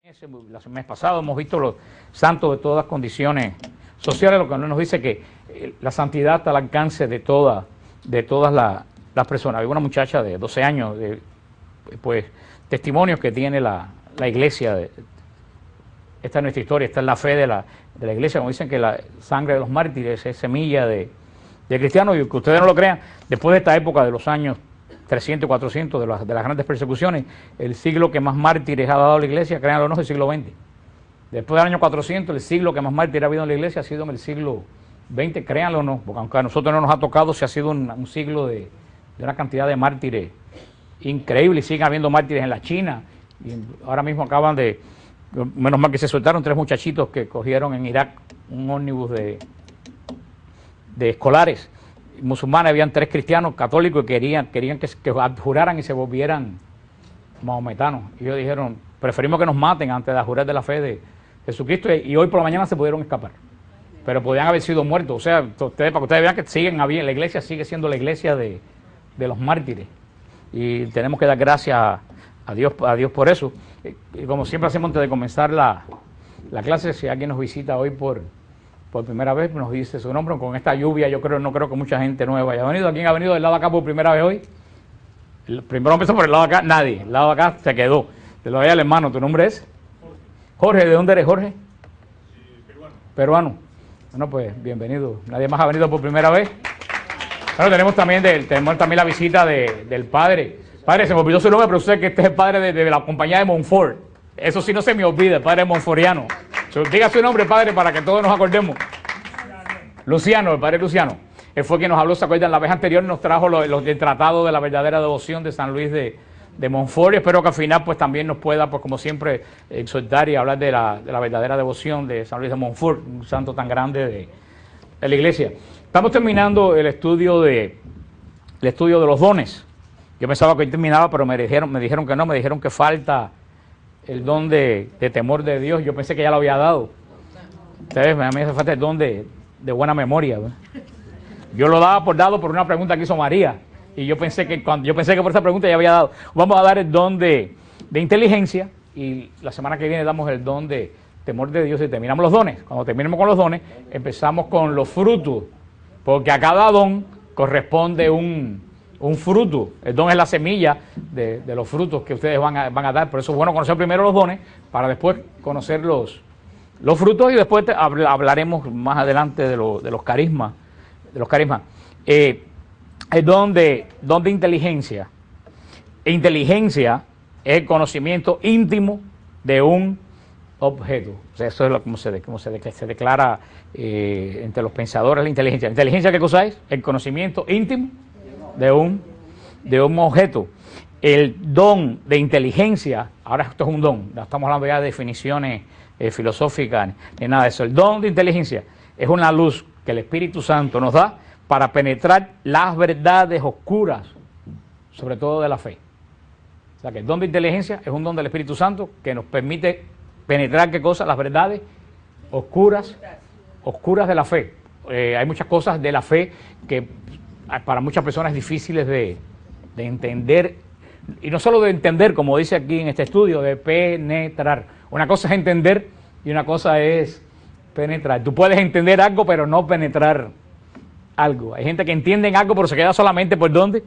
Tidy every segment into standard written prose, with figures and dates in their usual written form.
El mes pasado hemos visto los santos de todas las condiciones sociales, lo que nos dice que la santidad está al alcance de todas las personas. Hay una muchacha de 12 años, pues testimonios que tiene la iglesia. Esta es nuestra historia, esta es la fe de la iglesia. Como dicen que la sangre de los mártires es semilla de cristianos, y que ustedes no lo crean, después de esta época de los años 300 y 400 de las grandes persecuciones, el siglo que más mártires ha dado la iglesia, créanlo o no, es el siglo XX. Después del año 400, el siglo que más mártires ha habido en la iglesia ha sido en el siglo XX, créanlo o no, porque aunque a nosotros no nos ha tocado, se ha sido un siglo de una cantidad de mártires increíble, y siguen habiendo mártires en la China, y ahora mismo acaban de, menos mal que se soltaron 3 muchachitos que cogieron en Irak un ómnibus de escolares musulmanes. Habían 3 cristianos católicos que querían que juraran y se volvieran mahometanos, y ellos dijeron: preferimos que nos maten antes de jurar de la fe de Jesucristo, y hoy por la mañana se pudieron escapar, pero podían haber sido muertos. O sea, para que ustedes vean que siguen habiendo, la iglesia sigue siendo la iglesia de los mártires, y tenemos que dar gracias a Dios por eso. Y como siempre hacemos antes de comenzar la clase, si alguien nos visita hoy por primera vez, nos dice su nombre. Con esta lluvia no creo que mucha gente nueva haya venido. ¿Quién ha venido del lado de acá por primera vez hoy? Primero empezó por el lado de acá, nadie. El lado de acá se quedó. Te lo doy al hermano. ¿Tu nombre es? Jorge. ¿De dónde eres, Jorge? Sí, peruano. Peruano. Bueno, pues bienvenido. ¿Nadie más ha venido por primera vez? Bueno, tenemos también la visita del padre. Padre, se me olvidó su nombre, pero usted que este es el padre de la compañía de Montfort. Eso sí no se me olvida, el padre monforiano. Diga su nombre, padre, para que todos nos acordemos. Luciano, el padre Luciano. Él fue quien nos habló, ¿se acuerdan? La vez anterior nos trajo el tratado de la verdadera devoción de San Luis de Montfort. Espero que al final pues también nos pueda, pues como siempre, exhortar y hablar de la verdadera devoción de San Luis de Montfort, un santo tan grande de la iglesia. Estamos terminando el estudio de los dones. Yo pensaba que hoy terminaba, pero me dijeron que no, me dijeron que falta el don de temor de Dios. Yo pensé que ya lo había dado. Ustedes, a mí me hace falta el don de buena memoria, ¿verdad? Yo lo daba por dado por una pregunta que hizo María, y yo pensé que por esa pregunta ya había dado. Vamos a dar el don de inteligencia, y la semana que viene damos el don de temor de Dios y terminamos los dones. Cuando terminemos con los dones, empezamos con los frutos, porque a cada don corresponde un fruto. El don es la semilla de los frutos que ustedes van a dar. Por eso es bueno conocer primero los dones, para después conocer los frutos, y después hablaremos más adelante de los carismas. El don de inteligencia. Inteligencia es el conocimiento íntimo de un objeto. O sea, eso es como se declara entre los pensadores la inteligencia. ¿Inteligencia qué cosa es? El conocimiento íntimo de un objeto. El don de inteligencia, ahora esto es un don, no estamos hablando ya de definiciones filosóficas ni nada de eso. El don de inteligencia es una luz que el Espíritu Santo nos da para penetrar las verdades oscuras, sobre todo de la fe. O sea que el don de inteligencia es un don del Espíritu Santo que nos permite penetrar, ¿qué cosa? Las verdades oscuras de la fe. Hay muchas cosas de la fe que para muchas personas es difíciles de entender, y no solo de entender, como dice aquí en este estudio, de penetrar. Una cosa es entender y una cosa es penetrar. Tú puedes entender algo pero no penetrar algo. Hay gente que entiende algo pero se queda solamente ¿por dónde?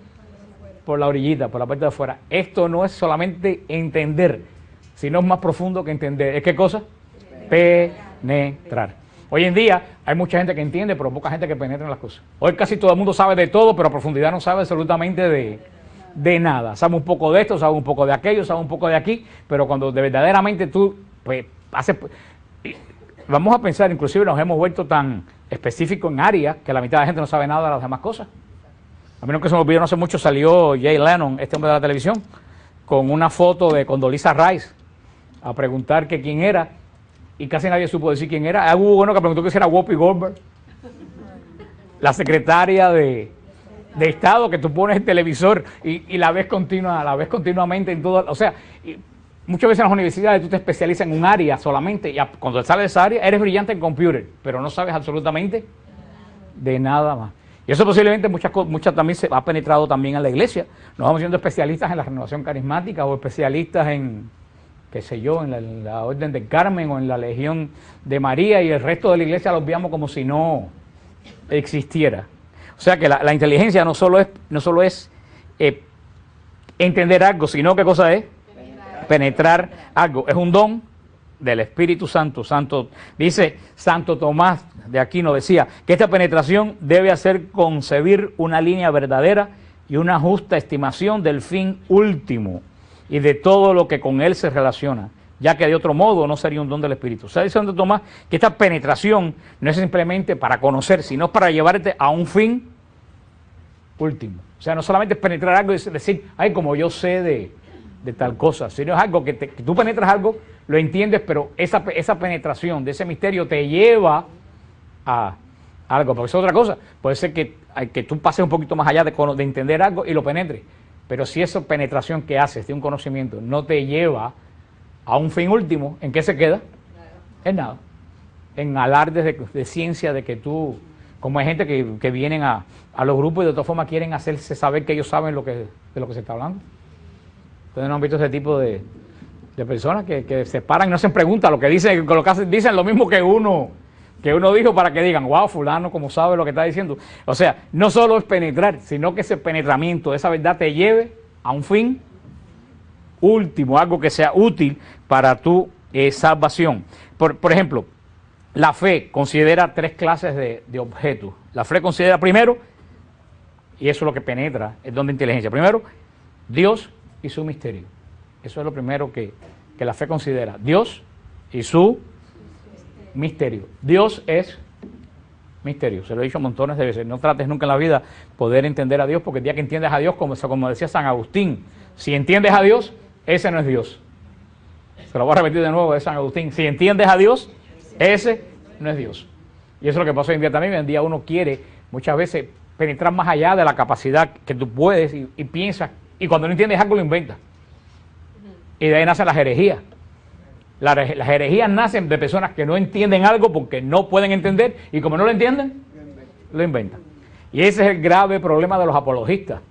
Por la orillita, por la parte de afuera. Esto no es solamente entender, sino es más profundo que entender. ¿Es qué cosa? Penetrar. Hoy en día hay mucha gente que entiende, pero poca gente que penetra en las cosas. Hoy casi todo el mundo sabe de todo, pero a profundidad no sabe absolutamente de nada. Sabe un poco de esto, sabe un poco de aquello, sabe un poco de aquí, pero cuando verdaderamente tú vamos a pensar, inclusive nos hemos vuelto tan específicos en áreas que la mitad de la gente no sabe nada de las demás cosas. A mí no que se me olvidó, no hace mucho salió Jay Leno, este hombre de la televisión, con una foto de Condoleezza Rice, a preguntar que quién era, y casi nadie supo decir quién era. Hubo uno que preguntó que si era Whoopi Goldberg, la secretaria de Estado, que tú pones el televisor y la ves continuamente en todo. O sea, muchas veces en las universidades tú te especializas en un área solamente, y cuando sales de esa área eres brillante en computer, pero no sabes absolutamente de nada más. Y eso posiblemente muchas también se ha penetrado también en la iglesia. Nos vamos siendo especialistas en la renovación carismática o especialistas en qué sé yo, en la Orden del Carmen o en la Legión de María, y el resto de la iglesia los veamos como si no existiera. O sea que la inteligencia no solo es entender algo, sino ¿qué cosa es? Penetrar algo. Es un don del Espíritu Santo. Dice Santo Tomás de Aquino, decía que esta penetración debe hacer concebir una línea verdadera y una justa estimación del fin último y de todo lo que con él se relaciona, ya que de otro modo no sería un don del Espíritu. O sea, dice Santo Tomás que esta penetración no es simplemente para conocer, sino para llevarte a un fin último. O sea, no solamente es penetrar algo y decir, ay, como yo sé de tal cosa, sino es algo que tú penetras algo, lo entiendes, pero esa penetración de ese misterio te lleva a algo, porque es otra cosa. Puede ser que tú pases un poquito más allá de entender algo y lo penetres, pero si esa penetración que haces de un conocimiento no te lleva a un fin último, ¿en qué se queda? En nada. En alardes de ciencia, de que tú, como hay gente que vienen a los grupos y de todas formas quieren hacerse saber que ellos saben de lo que se está hablando. Ustedes no han visto ese tipo de personas que se paran y no se preguntan lo que dicen, dicen lo mismo que uno dijo para que digan, wow, fulano como sabe lo que está diciendo. O sea, no solo es penetrar, sino que ese penetramiento, esa verdad te lleve a un fin último, algo que sea útil para tu salvación. Por ejemplo, la fe considera 3 clases de objetos. La fe considera primero, y eso es lo que penetra, el don de inteligencia. Primero, Dios y su misterio. Eso es lo primero que la fe considera. Dios y su misterio. Dios es misterio. Se lo he dicho montones de veces. No trates nunca en la vida poder entender a Dios, porque el día que entiendes a Dios, como decía San Agustín, si entiendes a Dios, ese no es Dios. Se lo voy a repetir de nuevo de San Agustín. Si entiendes a Dios, ese no es Dios. Y eso es lo que pasa hoy en día también. Hoy en día uno quiere muchas veces penetrar más allá de la capacidad que tú puedes y piensas, y cuando no entiendes algo lo inventas. Y de ahí nacen las herejías. Las herejías nacen de personas que no entienden algo porque no pueden entender, y como no lo entienden, lo inventan. Y ese es el grave problema de los apologistas,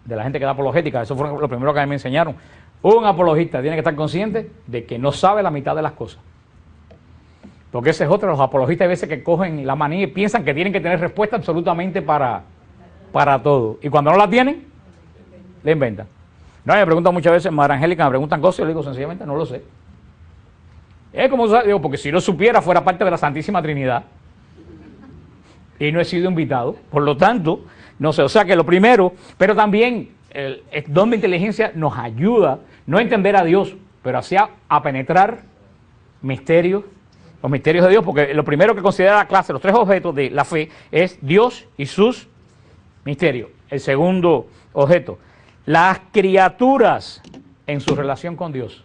de la gente que da apologética. Eso fue lo primero que a mí me enseñaron. Un apologista tiene que estar consciente de que no sabe la mitad de las cosas. Porque ese es otro. Los apologistas hay veces que cogen la manía y piensan que tienen que tener respuesta absolutamente para todo. Y cuando no la tienen, le inventan. No, me preguntan muchas veces, Madre Angélica, me preguntan cosas y yo le digo sencillamente, no lo sé. Es como, digo, porque si lo supiera fuera parte de la Santísima Trinidad y no he sido invitado, por lo tanto, no sé. O sea que lo primero, pero también el don de inteligencia nos ayuda no a entender a Dios, pero hacia a penetrar misterios, los misterios de Dios, porque lo primero que considera la clase, los 3 objetos de la fe, es Dios y sus misterios. El segundo objeto, las criaturas en su relación con Dios.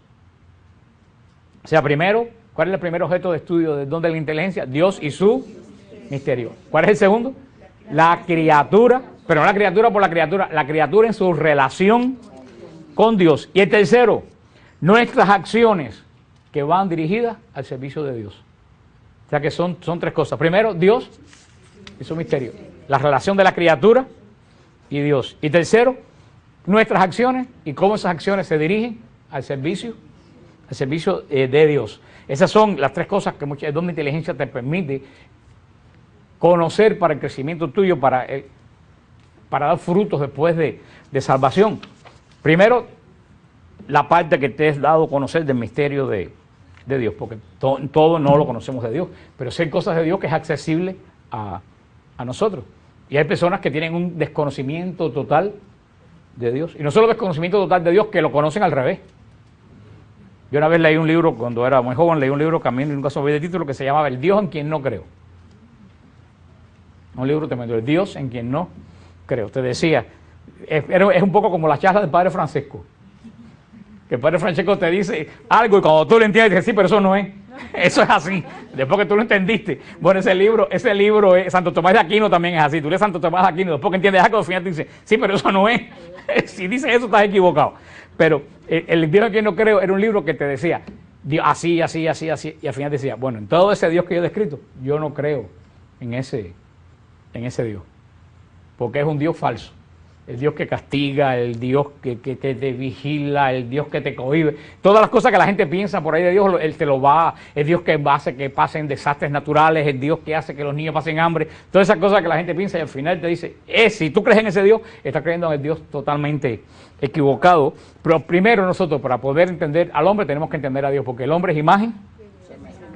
O sea, primero, ¿cuál es el primer objeto de estudio del don de la inteligencia? Dios y su misterio. ¿Cuál es el segundo? La criatura, pero no la criatura por la criatura en su relación con Dios. Y el tercero, nuestras acciones que van dirigidas al servicio de Dios. O sea que son 3 cosas. Primero, Dios y su misterio. La relación de la criatura y Dios. Y tercero, nuestras acciones y cómo esas acciones se dirigen al servicio de Dios. Esas son las 3 cosas que el don de inteligencia te permite conocer para el crecimiento tuyo, para dar frutos después de salvación. Primero, la parte que te es dado a conocer del misterio de Dios, porque todo no lo conocemos de Dios, pero sí hay cosas de Dios que es accesible a nosotros. Y hay personas que tienen un desconocimiento total de Dios, y no solo desconocimiento total de Dios, que lo conocen al revés. Yo una vez leí un libro, cuando era muy joven, leí un libro que a mí nunca se me olvidó el título, que se llamaba El Dios en quien no creo. Un libro tremendo, El Dios en quien no creo. Te decía, es un poco como la charla del Padre Francisco, que el Padre Francisco te dice algo y cuando tú lo entiendes, dices, sí, pero eso no es. Eso es así. Después que tú lo entendiste. Bueno, ese libro es Santo Tomás de Aquino, también es así. Tú lees Santo Tomás de Aquino, después que entiendes algo, al final te dice, sí, pero eso no es. Si dices eso, estás equivocado. Pero el Dios en quien no creo era un libro que te decía, Dios, así, así, así, así. Y al final decía, bueno, en todo ese Dios que yo he descrito, yo no creo en ese Dios. Porque es un Dios falso. el Dios que castiga, el Dios que te vigila, el Dios que te cohíbe. Todas las cosas que la gente piensa por ahí de Dios, Él te lo va, el Dios que hace que pasen desastres naturales, el Dios que hace que los niños pasen hambre, todas esas cosas que la gente piensa y al final te dice, si tú crees en ese Dios, estás creyendo en el Dios totalmente equivocado. Pero primero nosotros, para poder entender al hombre, tenemos que entender a Dios, porque el hombre es imagen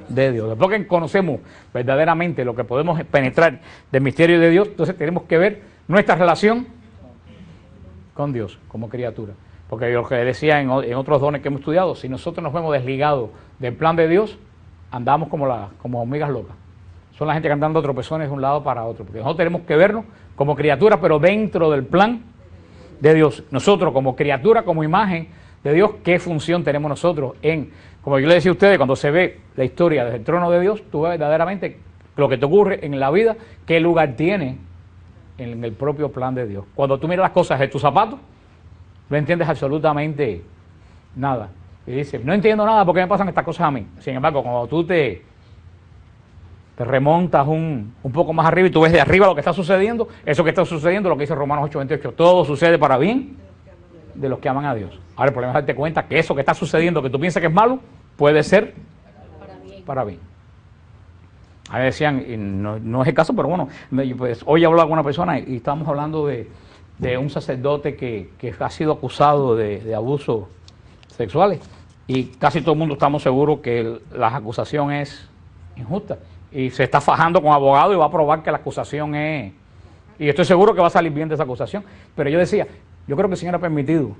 de Dios. Después que conocemos verdaderamente lo que podemos penetrar del misterio de Dios, entonces tenemos que ver nuestra relación con Dios como criatura. Porque lo que decía en otros dones que hemos estudiado, si nosotros nos vemos desligados del plan de Dios, andamos como hormigas locas. Son la gente que andan dando tropezones de un lado para otro. Porque nosotros tenemos que vernos como criaturas, pero dentro del plan de Dios. Nosotros como criatura, como imagen de Dios, ¿qué función tenemos nosotros como yo le decía a ustedes, cuando se ve la historia desde el trono de Dios, tú ves verdaderamente lo que te ocurre en la vida, qué lugar tiene en el propio plan de Dios. Cuando tú miras las cosas de tus zapatos, no entiendes absolutamente nada. Y dices, no entiendo nada porque me pasan estas cosas a mí. Sin embargo, cuando tú te remontas un poco más arriba y tú ves de arriba lo que está sucediendo, eso que está sucediendo, lo que dice Romanos 8:28, todo sucede para bien de los que aman a Dios. Ahora el problema es darte cuenta que eso que está sucediendo, que tú piensas que es malo, puede ser para bien. A mí decían, y no es el caso, pero bueno, pues hoy hablaba con una persona y estábamos hablando de un sacerdote que ha sido acusado de abusos sexuales y casi todo el mundo estamos seguros que la acusación es injusta y se está fajando con abogado y va a probar que la acusación es, y estoy seguro que va a salir bien de esa acusación. Pero yo decía, yo creo que el Señor ha permitido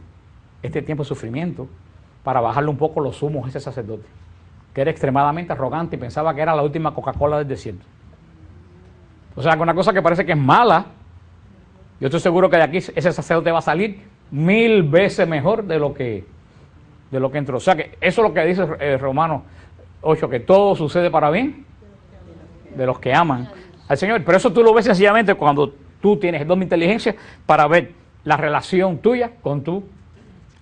este tiempo de sufrimiento para bajarle un poco los humos a ese sacerdote, que era extremadamente arrogante y pensaba que era la última Coca-Cola del desierto. O sea, que una cosa que parece que es mala, yo estoy seguro que de aquí ese sacerdote va a salir 1000 veces mejor de lo que entró. O sea, que eso es lo que dice Romanos 8, que todo sucede para bien de los que aman al Señor. Pero eso tú lo ves sencillamente cuando tú tienes el don de inteligencia para ver la relación tuya con tu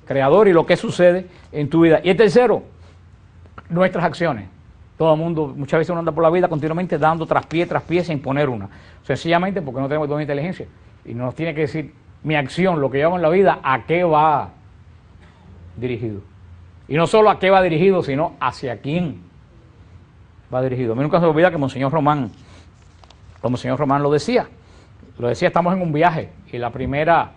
Creador y lo que sucede en tu vida. Y el tercero, nuestras acciones. Todo el mundo, muchas veces uno anda por la vida continuamente dando traspié sin poner una. Sencillamente porque no tenemos don de inteligencia. Y nos tiene que decir, mi acción, lo que yo hago en la vida, ¿a qué va dirigido? Y no solo a qué va dirigido, sino hacia quién va dirigido. A mí nunca se me olvida que Monseñor Román lo decía. Estamos en un viaje y la primera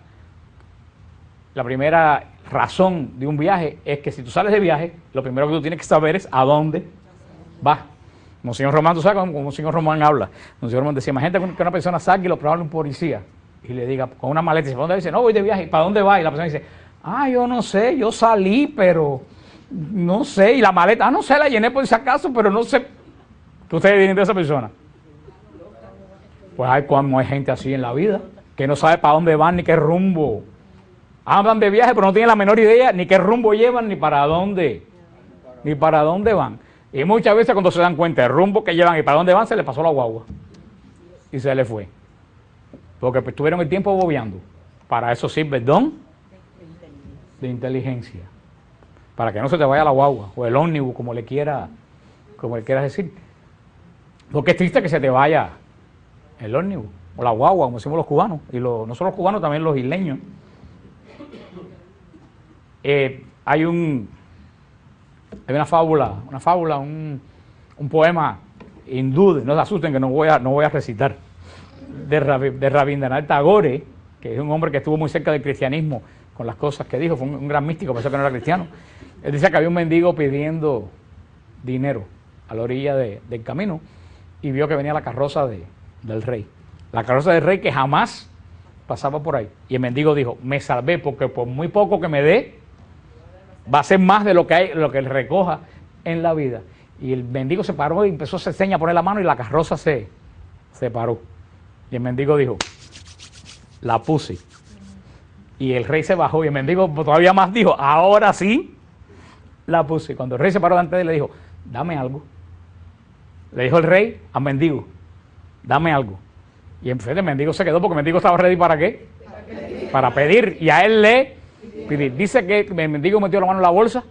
razón de un viaje es que si tú sales de viaje, lo primero que tú tienes que saber es a dónde vas. Monseñor Román, tú sabes cómo Monseñor Román habla. Monseñor Román decía, imagínate que una persona salga y lo probable un policía y le diga con una maleta, ¿para dónde? Dice, no, voy de viaje. ¿Para dónde va? Y la persona dice, yo no sé, yo salí, pero no sé. Y la maleta, no sé, la llené por si acaso, pero no sé. ¿Qué ustedes vienen de esa persona? Pues hay gente así en la vida, que no sabe para dónde van ni qué rumbo. Andan de viaje, pero no tienen la menor idea ni qué rumbo llevan ni para dónde van. Y muchas veces cuando se dan cuenta del rumbo que llevan y para dónde van, se les pasó la guagua. Y se les fue. Porque pues, tuvieron el tiempo bobeando. Para eso sirve el don de inteligencia. Para que no se te vaya la guagua, o el ómnibus, como le quieras decir. Porque es triste que se te vaya el ómnibus, o la guagua, como decimos los cubanos. Y no solo los cubanos, también los isleños. Hay una fábula, un poema hindú, no se asusten que no voy a recitar, de Rabindranath Tagore, que es un hombre que estuvo muy cerca del cristianismo con las cosas que dijo, fue un gran místico, pensó que no era cristiano. Él decía que había un mendigo pidiendo dinero a la orilla del camino y vio que venía la carroza del rey. La carroza del rey que jamás pasaba por ahí. Y el mendigo dijo, me salvé porque por muy poco que me dé, va a ser más de lo que él recoja en la vida. Y el mendigo se paró y empezó a hacer señas, a poner la mano y la carroza se paró. Y el mendigo dijo, la puse. Y el rey se bajó y el mendigo todavía más dijo, ahora sí, la puse. Y cuando el rey se paró delante de él le dijo, dame algo. Le dijo el rey al mendigo, dame algo. Y en fin, el mendigo se quedó porque el mendigo estaba ready ¿para qué? Para pedir. Y a él le pidió. Dice que el mendigo metió la mano en la bolsa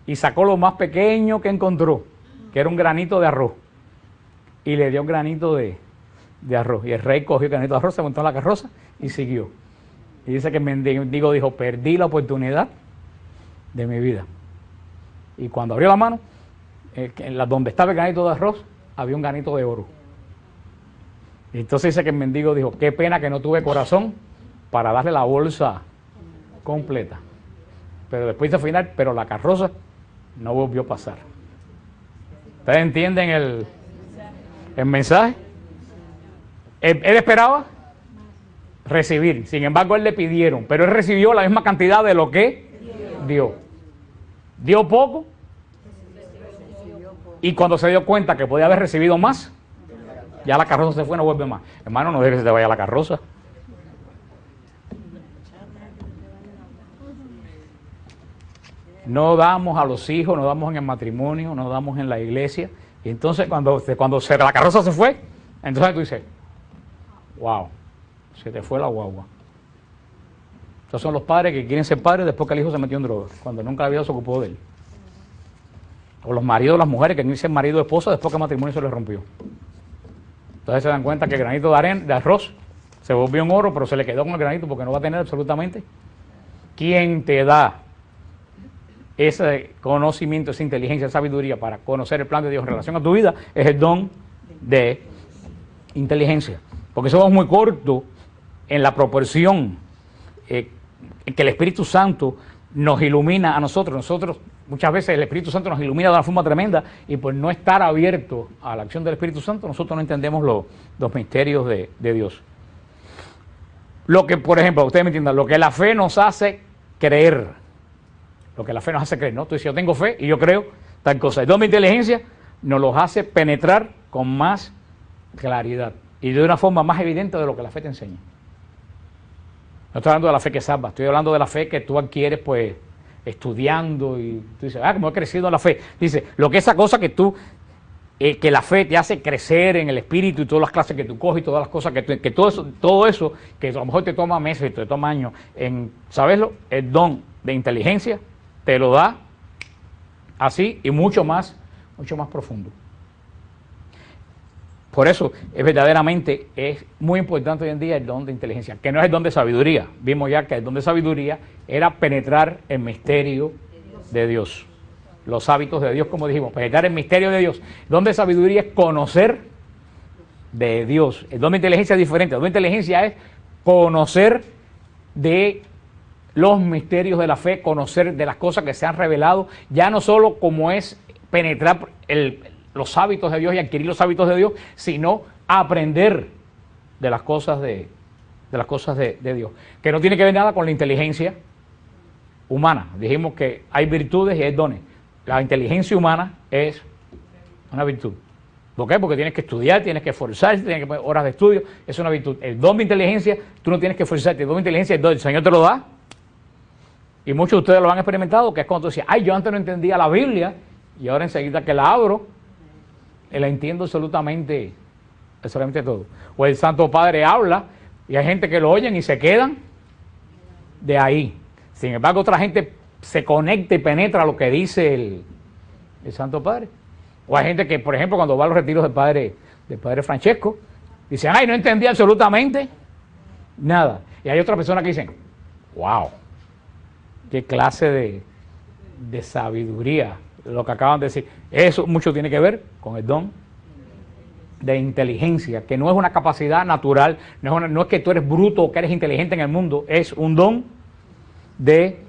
y sacó lo más pequeño que encontró, que era un granito de arroz. Y le dio un granito de arroz. Y el rey cogió el granito de arroz, se montó en la carroza y siguió. Y dice que el mendigo dijo, perdí la oportunidad de mi vida. Y cuando abrió la mano, donde estaba el granito de arroz, había un granito de oro. Y entonces dice que el mendigo dijo, qué pena que no tuve corazón para darle la bolsa completa. Pero después al final, pero la carroza no volvió a pasar. ¿Ustedes entienden el mensaje? Él esperaba recibir, sin embargo él le pidieron, pero él recibió la misma cantidad de lo que dio. Dio poco, y cuando se dio cuenta que podía haber recibido más, ya la carroza se fue, no vuelve más. Hermano, no dejes que se te vaya la carroza. No damos a los hijos, no damos en el matrimonio, no damos en la iglesia. Y entonces cuando la carroza se fue, entonces tú dices, wow, se te fue la guagua. Estos son los padres que quieren ser padres después que el hijo se metió en drogas, cuando nunca la vida se ocupó de él. O los maridos, las mujeres que quieren ser marido o esposa después que el matrimonio se les rompió. Entonces se dan cuenta que el granito de arroz se volvió en oro, pero se le quedó con el granito porque no va a tener absolutamente. ¿Quién te da ese conocimiento, esa inteligencia, esa sabiduría para conocer el plan de Dios en relación a tu vida? Es el don de inteligencia. Porque somos muy cortos en la proporción en que el Espíritu Santo nos ilumina a nosotros. Nosotros, muchas veces el Espíritu Santo nos ilumina de una forma tremenda y por no estar abiertos a la acción del Espíritu Santo, nosotros no entendemos los misterios de Dios. Lo que, por ejemplo, ustedes me entiendan, lo que la fe nos hace creer. Lo que la fe nos hace creer, ¿no? Tú dices, yo tengo fe y yo creo tal cosa. El don de inteligencia nos los hace penetrar con más claridad y de una forma más evidente de lo que la fe te enseña. No estoy hablando de la fe que salva, estoy hablando de la fe que tú adquieres, pues, estudiando y tú dices, como he crecido en la fe. Dice, lo que esa cosa que tú, que la fe te hace crecer en el espíritu y todas las clases que tú coges y todas las cosas que todo eso, que a lo mejor te toma meses y te toma años, ¿sabeslo? El don de inteligencia te lo da así y mucho más profundo. Por eso verdaderamente es muy importante hoy en día el don de inteligencia, que no es el don de sabiduría. Vimos ya que el don de sabiduría era penetrar el misterio de Dios, los hábitos de Dios, como dijimos, penetrar el misterio de Dios. El don de sabiduría es conocer de Dios. El don de inteligencia es diferente. El don de inteligencia es conocer de los misterios de la fe, conocer de las cosas que se han revelado, ya no solo como es penetrar los hábitos de Dios y adquirir los hábitos de Dios, sino aprender de las cosas de Dios, que no tiene que ver nada con la inteligencia humana. Dijimos que hay virtudes y hay dones. La inteligencia humana es una virtud. ¿Por qué? Porque tienes que estudiar, tienes que esforzarte, tienes que poner horas de estudio, es una virtud. El don de inteligencia, tú no tienes que esforzarte, el don de inteligencia, el Señor te lo da. Y muchos de ustedes lo han experimentado, que es cuando tú decías, yo antes no entendía la Biblia, y ahora enseguida que la abro, la entiendo absolutamente todo. O el Santo Padre habla, y hay gente que lo oyen y se quedan de ahí. Sin embargo, otra gente se conecta y penetra lo que dice el Santo Padre. O hay gente que, por ejemplo, cuando va a los retiros del Padre Francesco, dicen, no entendí absolutamente nada. Y hay otras personas que dicen, wow, qué clase de sabiduría, lo que acaban de decir. Eso mucho tiene que ver con el don de inteligencia, que no es una capacidad natural, no es que tú eres bruto o que eres inteligente en el mundo, es un don de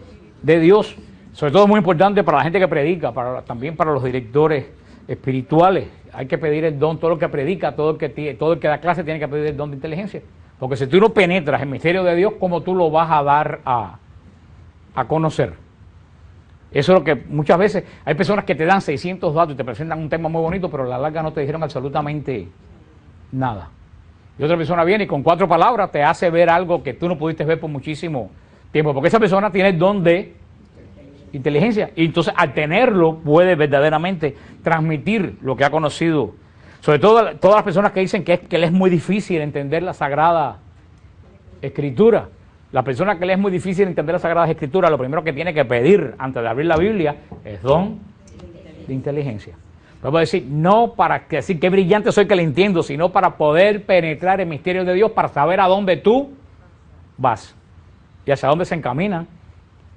Dios. Sobre todo es muy importante para la gente que predica, también para los directores espirituales. Hay que pedir el don, todo el que predica, todo el que da clase tiene que pedir el don de inteligencia. Porque si tú no penetras el misterio de Dios, ¿cómo tú lo vas a dar a conocer? Eso es lo que muchas veces hay personas que te dan 600 datos y te presentan un tema muy bonito, pero a la larga no te dijeron absolutamente nada. Y otra persona viene y con 4 palabras te hace ver algo que tú no pudiste ver por muchísimo tiempo, porque esa persona tiene el don de inteligencia y entonces al tenerlo puede verdaderamente transmitir lo que ha conocido. Sobre todo todas las personas que dicen que le es muy difícil entender la Sagrada Escritura. La persona que le es muy difícil entender las Sagradas Escrituras, lo primero que tiene que pedir antes de abrir la Biblia es don de inteligencia. Vamos a decir, no para decir qué brillante soy que le entiendo, sino para poder penetrar el misterio de Dios, para saber a dónde tú vas. y hacia dónde se encaminan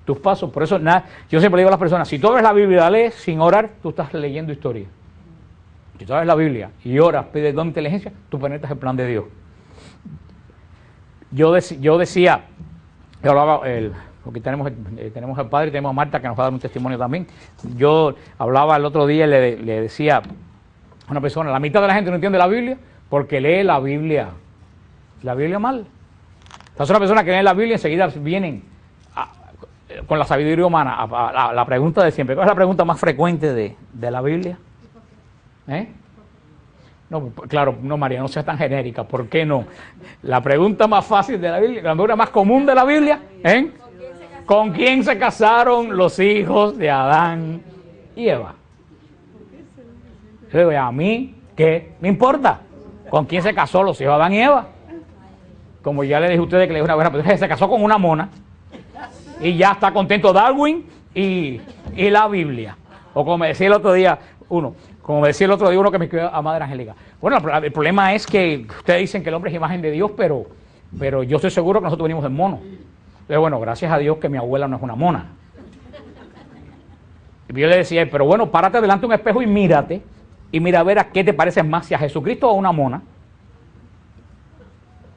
tus pasos. Por eso, nada, yo siempre digo a las personas, si tú abres la Biblia y la lees sin orar, tú estás leyendo historia. Si tú abres la Biblia y oras, pides don de inteligencia, tú penetras el plan de Dios. Yo decía, yo hablaba, porque tenemos al padre y tenemos a Marta que nos va a dar un testimonio también. Yo hablaba el otro día y le decía a una persona, la mitad de la gente no entiende la Biblia porque lee la Biblia mal. Entonces una persona que lee la Biblia enseguida vienen con la sabiduría humana a la pregunta de siempre. ¿Cuál es la pregunta más frecuente de la Biblia? No, claro, no, María, no seas tan genérica. ¿Por qué no? La pregunta más fácil de la Biblia, la pregunta más común de la Biblia, ¿con quién se casaron los hijos de Adán y Eva? Yo digo, a mí, ¿qué me importa? ¿Con quién se casó los hijos de Adán y Eva? Como ya le dije a ustedes que le dije una buena persona, se casó con una mona y ya está contento Darwin y la Biblia. O como me decía el otro día uno que me escribió a Madre Angélica. Bueno, el problema es que ustedes dicen que el hombre es imagen de Dios, pero yo estoy seguro que nosotros venimos del mono. Entonces, bueno, gracias a Dios que mi abuela no es una mona. Y yo le decía, pero bueno, párate delante de un espejo y mírate, y mira a ver a qué te pareces más, si a Jesucristo o a una mona.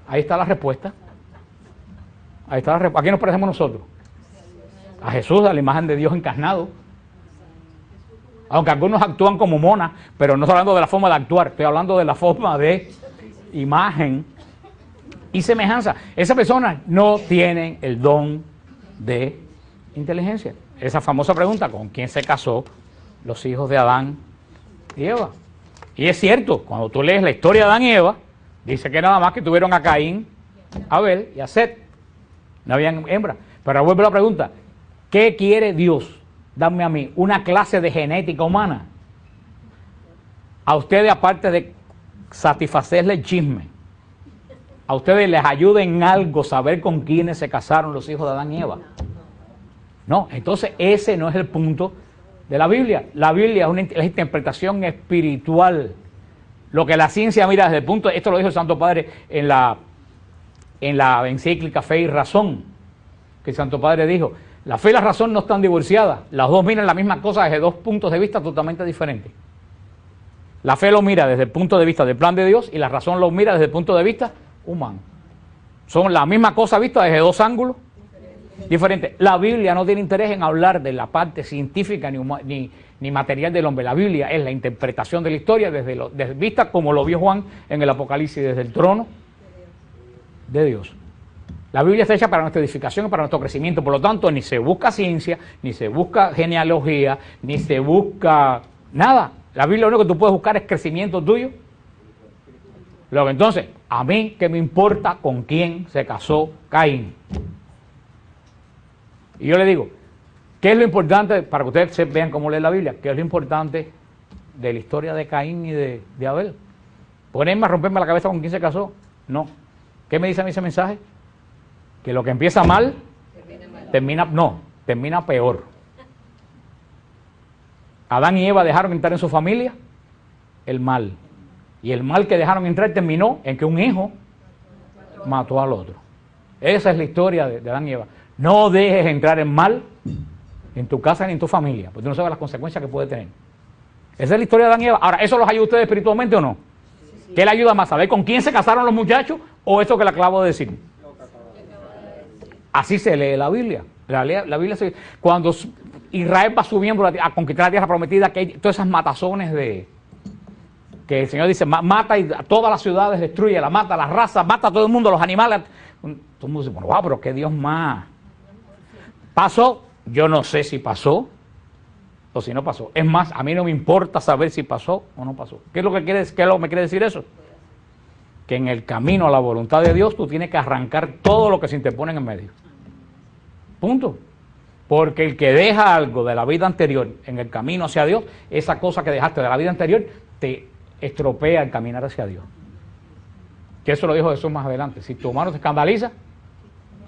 Ahí está la respuesta. ¿A quién nos parecemos nosotros? A Jesús, a la imagen de Dios encarnado. Aunque algunos actúan como monas, pero no estoy hablando de la forma de actuar, estoy hablando de la forma de imagen y semejanza. Esas personas no tienen el don de inteligencia. Esa famosa pregunta, ¿con quién se casó los hijos de Adán y Eva? Y es cierto, cuando tú lees la historia de Adán y Eva, dice que nada más que tuvieron a Caín, a Abel y a Set. No habían hembra. Pero vuelvo a la pregunta, ¿qué quiere Dios? Dame a mí una clase de genética humana. A ustedes, aparte de satisfacerle el chisme, a ustedes les ayuda en algo saber con quiénes se casaron los hijos de Adán y Eva. No, entonces ese no es el punto de la Biblia. La Biblia es la interpretación espiritual. Lo que la ciencia mira desde el punto, esto lo dijo el Santo Padre en la encíclica Fe y Razón, que el Santo Padre dijo, la fe y la razón no están divorciadas, las dos miran la misma cosa desde dos puntos de vista totalmente diferentes. La fe lo mira desde el punto de vista del plan de Dios y la razón lo mira desde el punto de vista humano. Son la misma cosa vista desde dos ángulos diferentes. La Biblia no tiene interés en hablar de la parte científica ni material del hombre. La Biblia es la interpretación de la historia desde vista como lo vio Juan en el Apocalipsis, desde el trono de Dios. La Biblia está hecha para nuestra edificación y para nuestro crecimiento, por lo tanto, ni se busca ciencia, ni se busca genealogía, ni se busca nada. La Biblia lo único que tú puedes buscar es crecimiento tuyo. Luego, entonces, a mí, ¿qué me importa con quién se casó Caín? Y yo le digo, ¿qué es lo importante, para que ustedes vean cómo lee la Biblia, qué es lo importante de la historia de Caín y de Abel? ¿Ponerme a romperme la cabeza con quién se casó? No. ¿Qué me dice a mí ese mensaje? Que lo que empieza mal, termina peor. Adán y Eva dejaron entrar en su familia el mal. Y el mal que dejaron entrar terminó en que un hijo mató al otro. Esa es la historia de Adán y Eva. No dejes entrar el mal en tu casa ni en tu familia, porque tú no sabes las consecuencias que puede tener. Esa es la historia de Adán y Eva. Ahora, ¿eso los ayuda a ustedes espiritualmente o no? ¿Qué le ayuda más? ¿Saber con quién se casaron los muchachos o eso que le acabo de decir? Así se lee la Biblia. La Biblia cuando Israel va subiendo a conquistar la tierra prometida, que hay todas esas matazones que el Señor dice, mata y a todas las ciudades destruye, mata las razas, mata a todo el mundo, los animales. Todo el mundo dice, bueno, wow, pero qué Dios más. ¿Pasó? Yo no sé si pasó o si no pasó. Es más, a mí no me importa saber si pasó o no pasó. ¿Qué es lo que me quiere decir eso? Que en el camino a la voluntad de Dios tú tienes que arrancar todo lo que se interpone en el medio. Punto. Porque el que deja algo de la vida anterior en el camino hacia Dios, esa cosa que dejaste de la vida anterior te estropea el caminar hacia Dios. Que eso lo dijo Jesús más adelante. Si tu mano te escandaliza,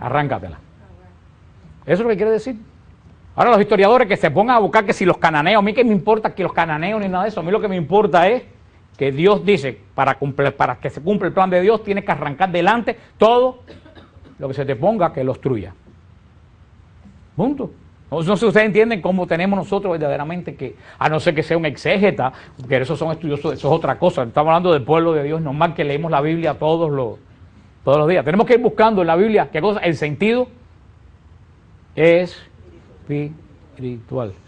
arráncatela. Eso es lo que quiere decir. Ahora los historiadores que se pongan a buscar que si los cananeos, a mí que me importa que los cananeos ni nada de eso, a mí lo que me importa es que Dios dice, para que se cumpla el plan de Dios, tienes que arrancar delante todo lo que se te ponga que lo obstruya. Punto. No sé si ustedes entienden cómo tenemos nosotros verdaderamente que, a no ser que sea un exégeta, porque esos son estudiosos, eso es otra cosa. Estamos hablando del pueblo de Dios, normal que leemos la Biblia todos los días. Tenemos que ir buscando en la Biblia, ¿qué cosa? El sentido espiritual.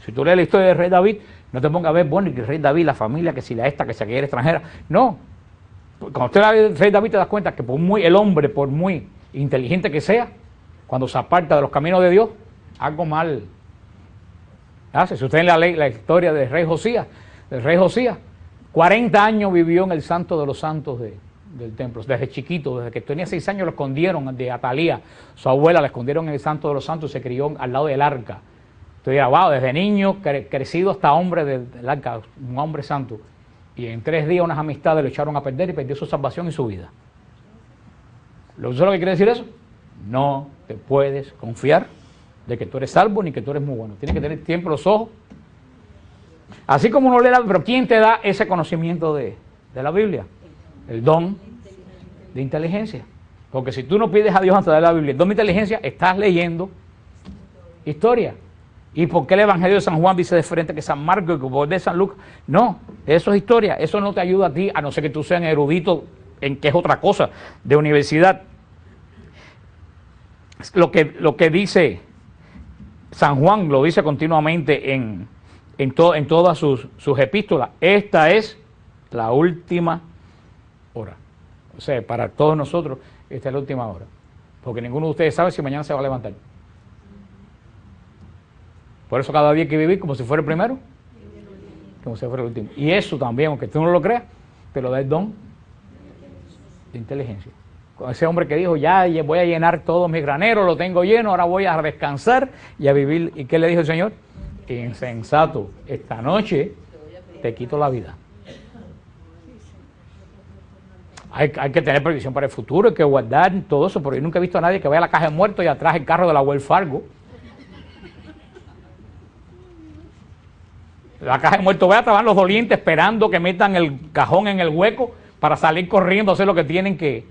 Si tú lees la historia del rey David, no te pongas a ver, bueno, y que el rey David, la familia, que si la esta, que si aquella era extranjera. No. Cuando usted lee el rey David te das cuenta que el hombre, por muy inteligente que sea, cuando se aparta de los caminos de Dios, algo mal hace. Si usted lee la historia del rey Josías, 40 años vivió en el santo de los santos del templo, desde chiquito, desde que tenía 6 años lo escondieron de Atalía, su abuela, la escondieron en el santo de los santos y se crió al lado del arca. Usted dirá, wow, desde niño, crecido hasta hombre del arca, un hombre santo. Y en 3 días unas amistades lo echaron a perder y perdió su salvación y su vida. ¿Lo que quiere decir eso? No te puedes confiar de que tú eres salvo ni que tú eres muy bueno. Tienes que tener tiempo los ojos. Así como uno lee la Biblia, pero ¿quién te da ese conocimiento de la Biblia? El don de inteligencia. Porque si tú no pides a Dios antes de leer la Biblia, el don de inteligencia, estás leyendo historia. ¿Y por qué el Evangelio de San Juan dice de frente que San Marcos y que de San Lucas? No, eso es historia. Eso no te ayuda a ti, a no ser que tú seas erudito en que es otra cosa, de universidad. Lo que dice San Juan, lo dice continuamente en todas sus epístolas. Esta es la última hora. O sea, para todos nosotros, esta es la última hora. Porque ninguno de ustedes sabe si mañana se va a levantar. Por eso cada día hay que vivir como si fuera el primero, como si fuera el último. Y eso también, aunque tú no lo creas, te lo da el don de inteligencia. Con ese hombre que dijo, ya voy a llenar todos mis graneros, lo tengo lleno, ahora voy a descansar y a vivir. ¿Y qué le dijo el Señor? Insensato, esta noche te quito la vida. Hay que tener previsión para el futuro, hay que guardar todo eso, porque yo nunca he visto a nadie que vaya a la caja de muertos y atrás el carro de la Wells Fargo. La caja de muertos, vea, estaban los dolientes esperando que metan el cajón en el hueco para salir corriendo a hacer lo que tienen que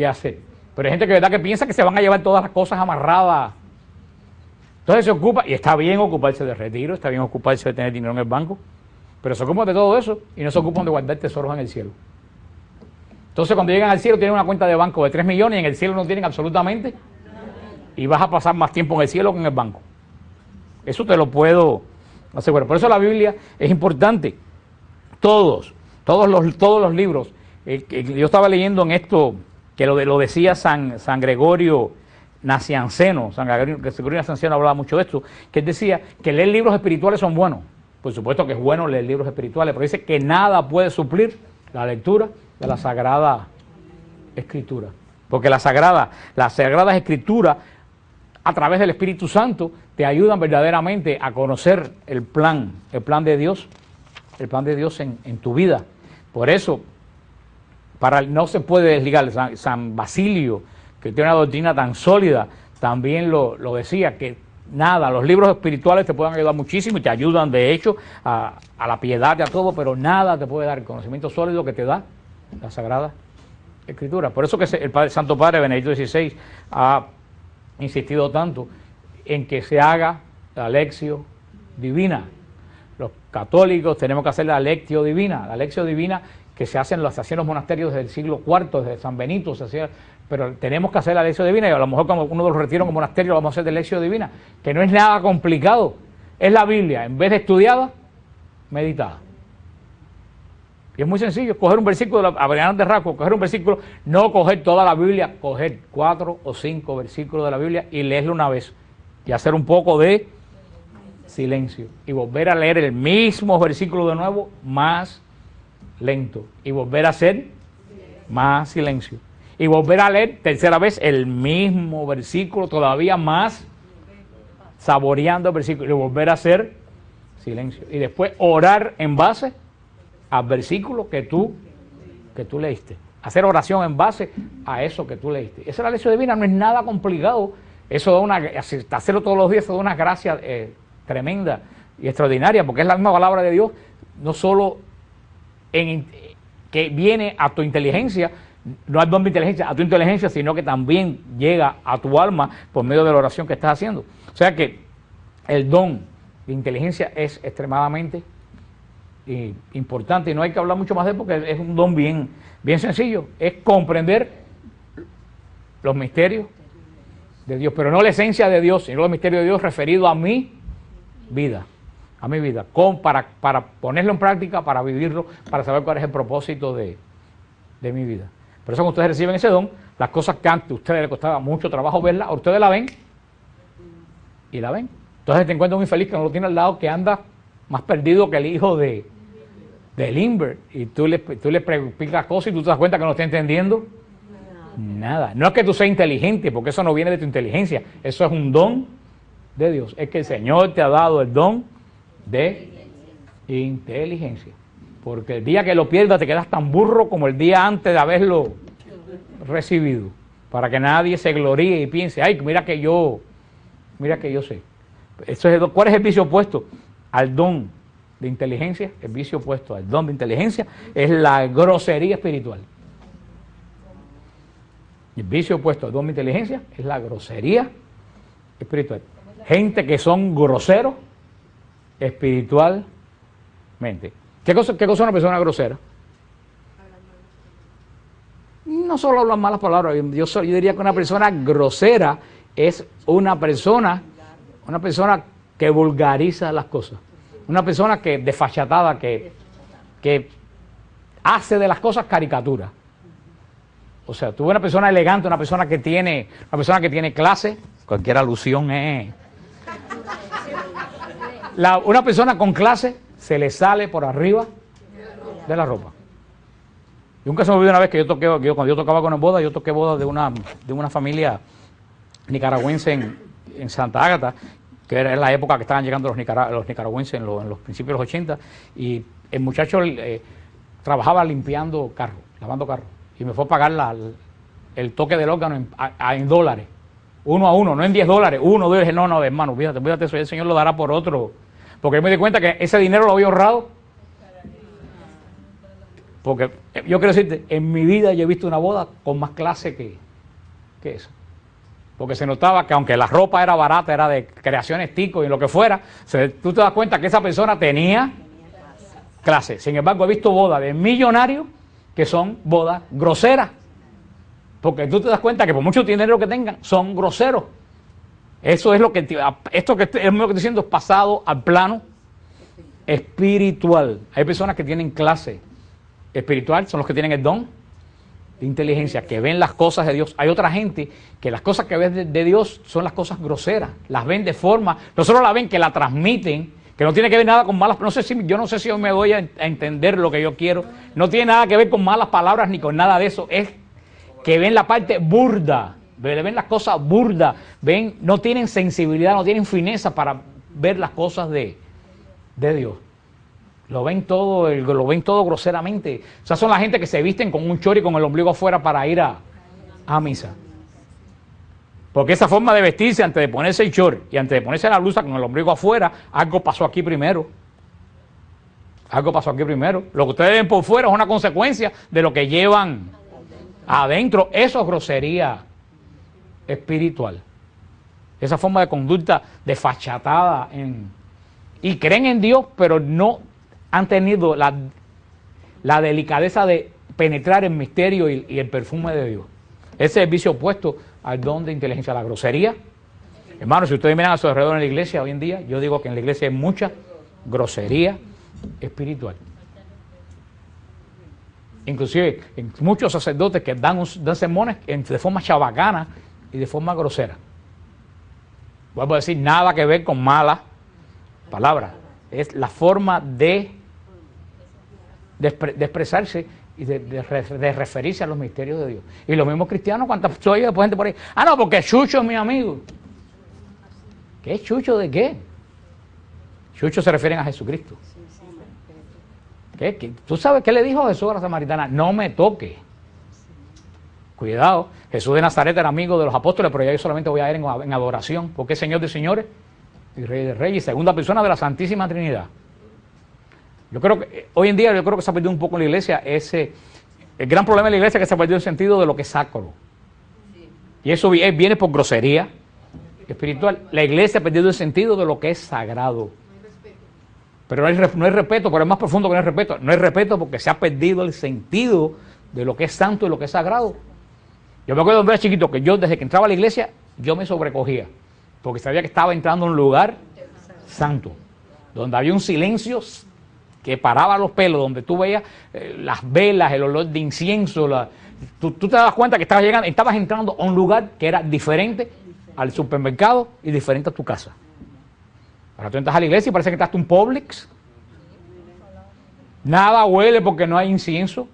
hacer. Pero hay gente que verdad que piensa que se van a llevar todas las cosas amarradas. Entonces se ocupa, y está bien ocuparse de retiro, está bien ocuparse de tener dinero en el banco, pero se ocupan de todo eso y no se ocupan de guardar tesoros en el cielo. Entonces cuando llegan al cielo tienen una cuenta de banco de 3 millones y en el cielo no tienen absolutamente, y vas a pasar más tiempo en el cielo que en el banco. Eso te lo puedo asegurar. Por eso la Biblia es importante. Todos los libros. Yo estaba leyendo en esto, que lo decía San Gregorio Nacianceno. San Gregorio Nacianceno hablaba mucho de esto, que él decía que leer libros espirituales son buenos. Por supuesto que es bueno leer libros espirituales, pero dice que nada puede suplir la lectura de la Sagrada Escritura. Porque las Sagradas Escrituras, a través del Espíritu Santo, te ayudan verdaderamente a conocer el plan de Dios en tu vida. Por eso, no se puede desligar. San Basilio, que tiene una doctrina tan sólida, también lo decía, que nada, los libros espirituales te pueden ayudar muchísimo y te ayudan de hecho a la piedad y a todo, pero nada te puede dar el conocimiento sólido que te da la Sagrada Escritura. Por eso que el Santo Padre Benedicto XVI ha insistido tanto en que se haga la lectio divina. Los católicos tenemos que hacer la lectio divina que se hacen los monasterios desde el siglo IV, desde San Benito se hacía, pero tenemos que hacer la lectio divina y a lo mejor cuando uno de los retiros en monasterio lo vamos a hacer de lectio divina, que no es nada complicado, es la Biblia, en vez de estudiada, meditada. Y es muy sencillo, coger un versículo, Abraham de Rasco, coger un versículo, no coger toda la Biblia, coger 4 o 5 versículos de la Biblia y leerlo una vez. Y hacer un poco de silencio. Y volver a leer el mismo versículo de nuevo, más lento. Y volver a hacer más silencio. Y volver a leer tercera vez el mismo versículo, todavía más saboreando el versículo. Y volver a hacer silencio. Y después orar en base al versículo que tú leíste. Hacer oración en base a eso que tú leíste. Esa es la lección divina, no es nada complicado. Eso da hacerlo todos los días, eso da una gracia tremenda y extraordinaria, porque es la misma palabra de Dios, no solo que viene a tu inteligencia, no al don de inteligencia, a tu inteligencia, sino que también llega a tu alma por medio de la oración que estás haciendo. O sea que El don de inteligencia es extremadamente importante y no hay que hablar mucho más de él porque es un don bien sencillo. Es comprender los misterios de Dios, pero no la esencia de Dios, sino los misterios de Dios referido a mi vida. A mi vida, para ponerlo en práctica, para vivirlo, para saber cuál es el propósito de mi vida. Por eso cuando ustedes reciben ese don, las cosas que antes a ustedes les costaba mucho trabajo verlas, a ustedes la ven y la ven. Entonces te encuentras un infeliz que no lo tiene al lado, que anda más perdido que el hijo de Lindbergh, y tú le explicas cosas y tú te das cuenta que no está entendiendo nada. No es que tú seas inteligente, porque eso no viene de tu inteligencia, eso es un don de Dios. Es que el Señor te ha dado el don de inteligencia, porque el día que lo pierdas te quedas tan burro como el día antes de haberlo recibido, para que nadie se gloríe y piense, ay, mira que yo sé. ¿Cuál es el vicio opuesto al don de inteligencia? El vicio opuesto al don de inteligencia es la grosería espiritual. El vicio opuesto al don de inteligencia es la grosería espiritual. Gente que son groseros espiritualmente. ¿Qué cosa es una persona grosera? No solo hablan malas palabras. Yo diría que una persona grosera es una persona que vulgariza las cosas. Una persona que desfachatada, que hace de las cosas caricaturas. O sea, tú ves una persona elegante, una persona que tiene clase, cualquier alusión es... Una persona con clase se le sale por arriba de la ropa. Yo nunca se me olvidó una vez que cuando yo tocaba con el boda, yo toqué boda de una familia nicaragüense en Santa Ágata, que era en la época que estaban llegando los nicaragüenses en los principios de los 80, y el muchacho trabajaba limpiando carros, lavando carros, y me fue a pagar el toque del órgano en dólares, uno a uno, no en $10, uno. Yo dije, no, hermano, fíjate eso, el Señor lo dará por otro, porque yo me di cuenta que ese dinero lo había ahorrado, porque yo quiero decirte, en mi vida yo he visto una boda con más clase que eso. Porque se notaba que aunque la ropa era barata, era de creaciones Tico y lo que fuera, tú te das cuenta que esa persona tenía clase. Sin embargo, he visto bodas de millonarios que son bodas groseras. Porque tú te das cuenta que por mucho dinero que tengan, son groseros. Eso es lo que esto que estoy diciendo es pasado al plano espiritual. Hay personas que tienen clase espiritual, son los que tienen el don de inteligencia, que ven las cosas de Dios. Hay otra gente que las cosas que ven de Dios son las cosas groseras, las ven de forma, no solo la ven, que la transmiten, que no tiene que ver nada con malas, yo no sé si yo me doy a entender lo que yo quiero, no tiene nada que ver con malas palabras ni con nada de eso, es que ven la parte burda, ven las cosas burdas, no tienen sensibilidad, no tienen fineza para ver las cosas de Dios. Lo ven todo groseramente. O sea, son la gente que se visten con un chori con el ombligo afuera para ir a misa. Porque esa forma de vestirse, antes de ponerse el chori y antes de ponerse la blusa con el ombligo afuera, algo pasó aquí primero. Lo que ustedes ven por fuera es una consecuencia de lo que llevan adentro. Eso es grosería espiritual. Esa forma de conducta desfachatada y creen en Dios, pero no han tenido la delicadeza de penetrar el misterio y el perfume de Dios. Ese es el vicio opuesto al don de inteligencia, la grosería. Hermanos, si ustedes miran a su alrededor en la iglesia hoy en día, yo digo que en la iglesia hay mucha grosería espiritual. Inclusive muchos sacerdotes que dan sermones de forma chabacana y de forma grosera. Vuelvo a decir, nada que ver con malas palabras. Es la forma de expresarse y de referirse a los misterios de Dios. Y los mismos cristianos, ¿cuántas soy después gente por ahí? Ah, no, porque Chucho es mi amigo. ¿Qué es Chucho de qué? Chucho se refieren a Jesucristo. ¿Qué? ¿Tú sabes qué le dijo Jesús a la samaritana? No me toque. Cuidado, Jesús de Nazaret era amigo de los apóstoles, pero yo solamente voy a ir en adoración, porque es Señor de señores y Rey de reyes, y segunda persona de la Santísima Trinidad. Yo creo que hoy en día se ha perdido un poco en la iglesia el gran problema de la iglesia es que se ha perdido el sentido de lo que es sacro. Sí. Y eso viene por grosería espiritual. La iglesia ha perdido el sentido de lo que es sagrado. Pero no hay respeto, pero es más profundo que no hay respeto. No hay respeto porque se ha perdido el sentido de lo que es santo y lo que es sagrado. Yo me acuerdo cuando era chiquito que yo desde que entraba a la iglesia, yo me sobrecogía. Porque sabía que estaba entrando a un lugar santo. Donde había un silencio que paraba los pelos, donde tú veías las velas, el olor de incienso. Tú te dabas cuenta que estabas entrando a un lugar que era diferente al supermercado y diferente a tu casa. Ahora tú entras a la iglesia y parece que estás en un Publix. Nada huele porque no hay incienso.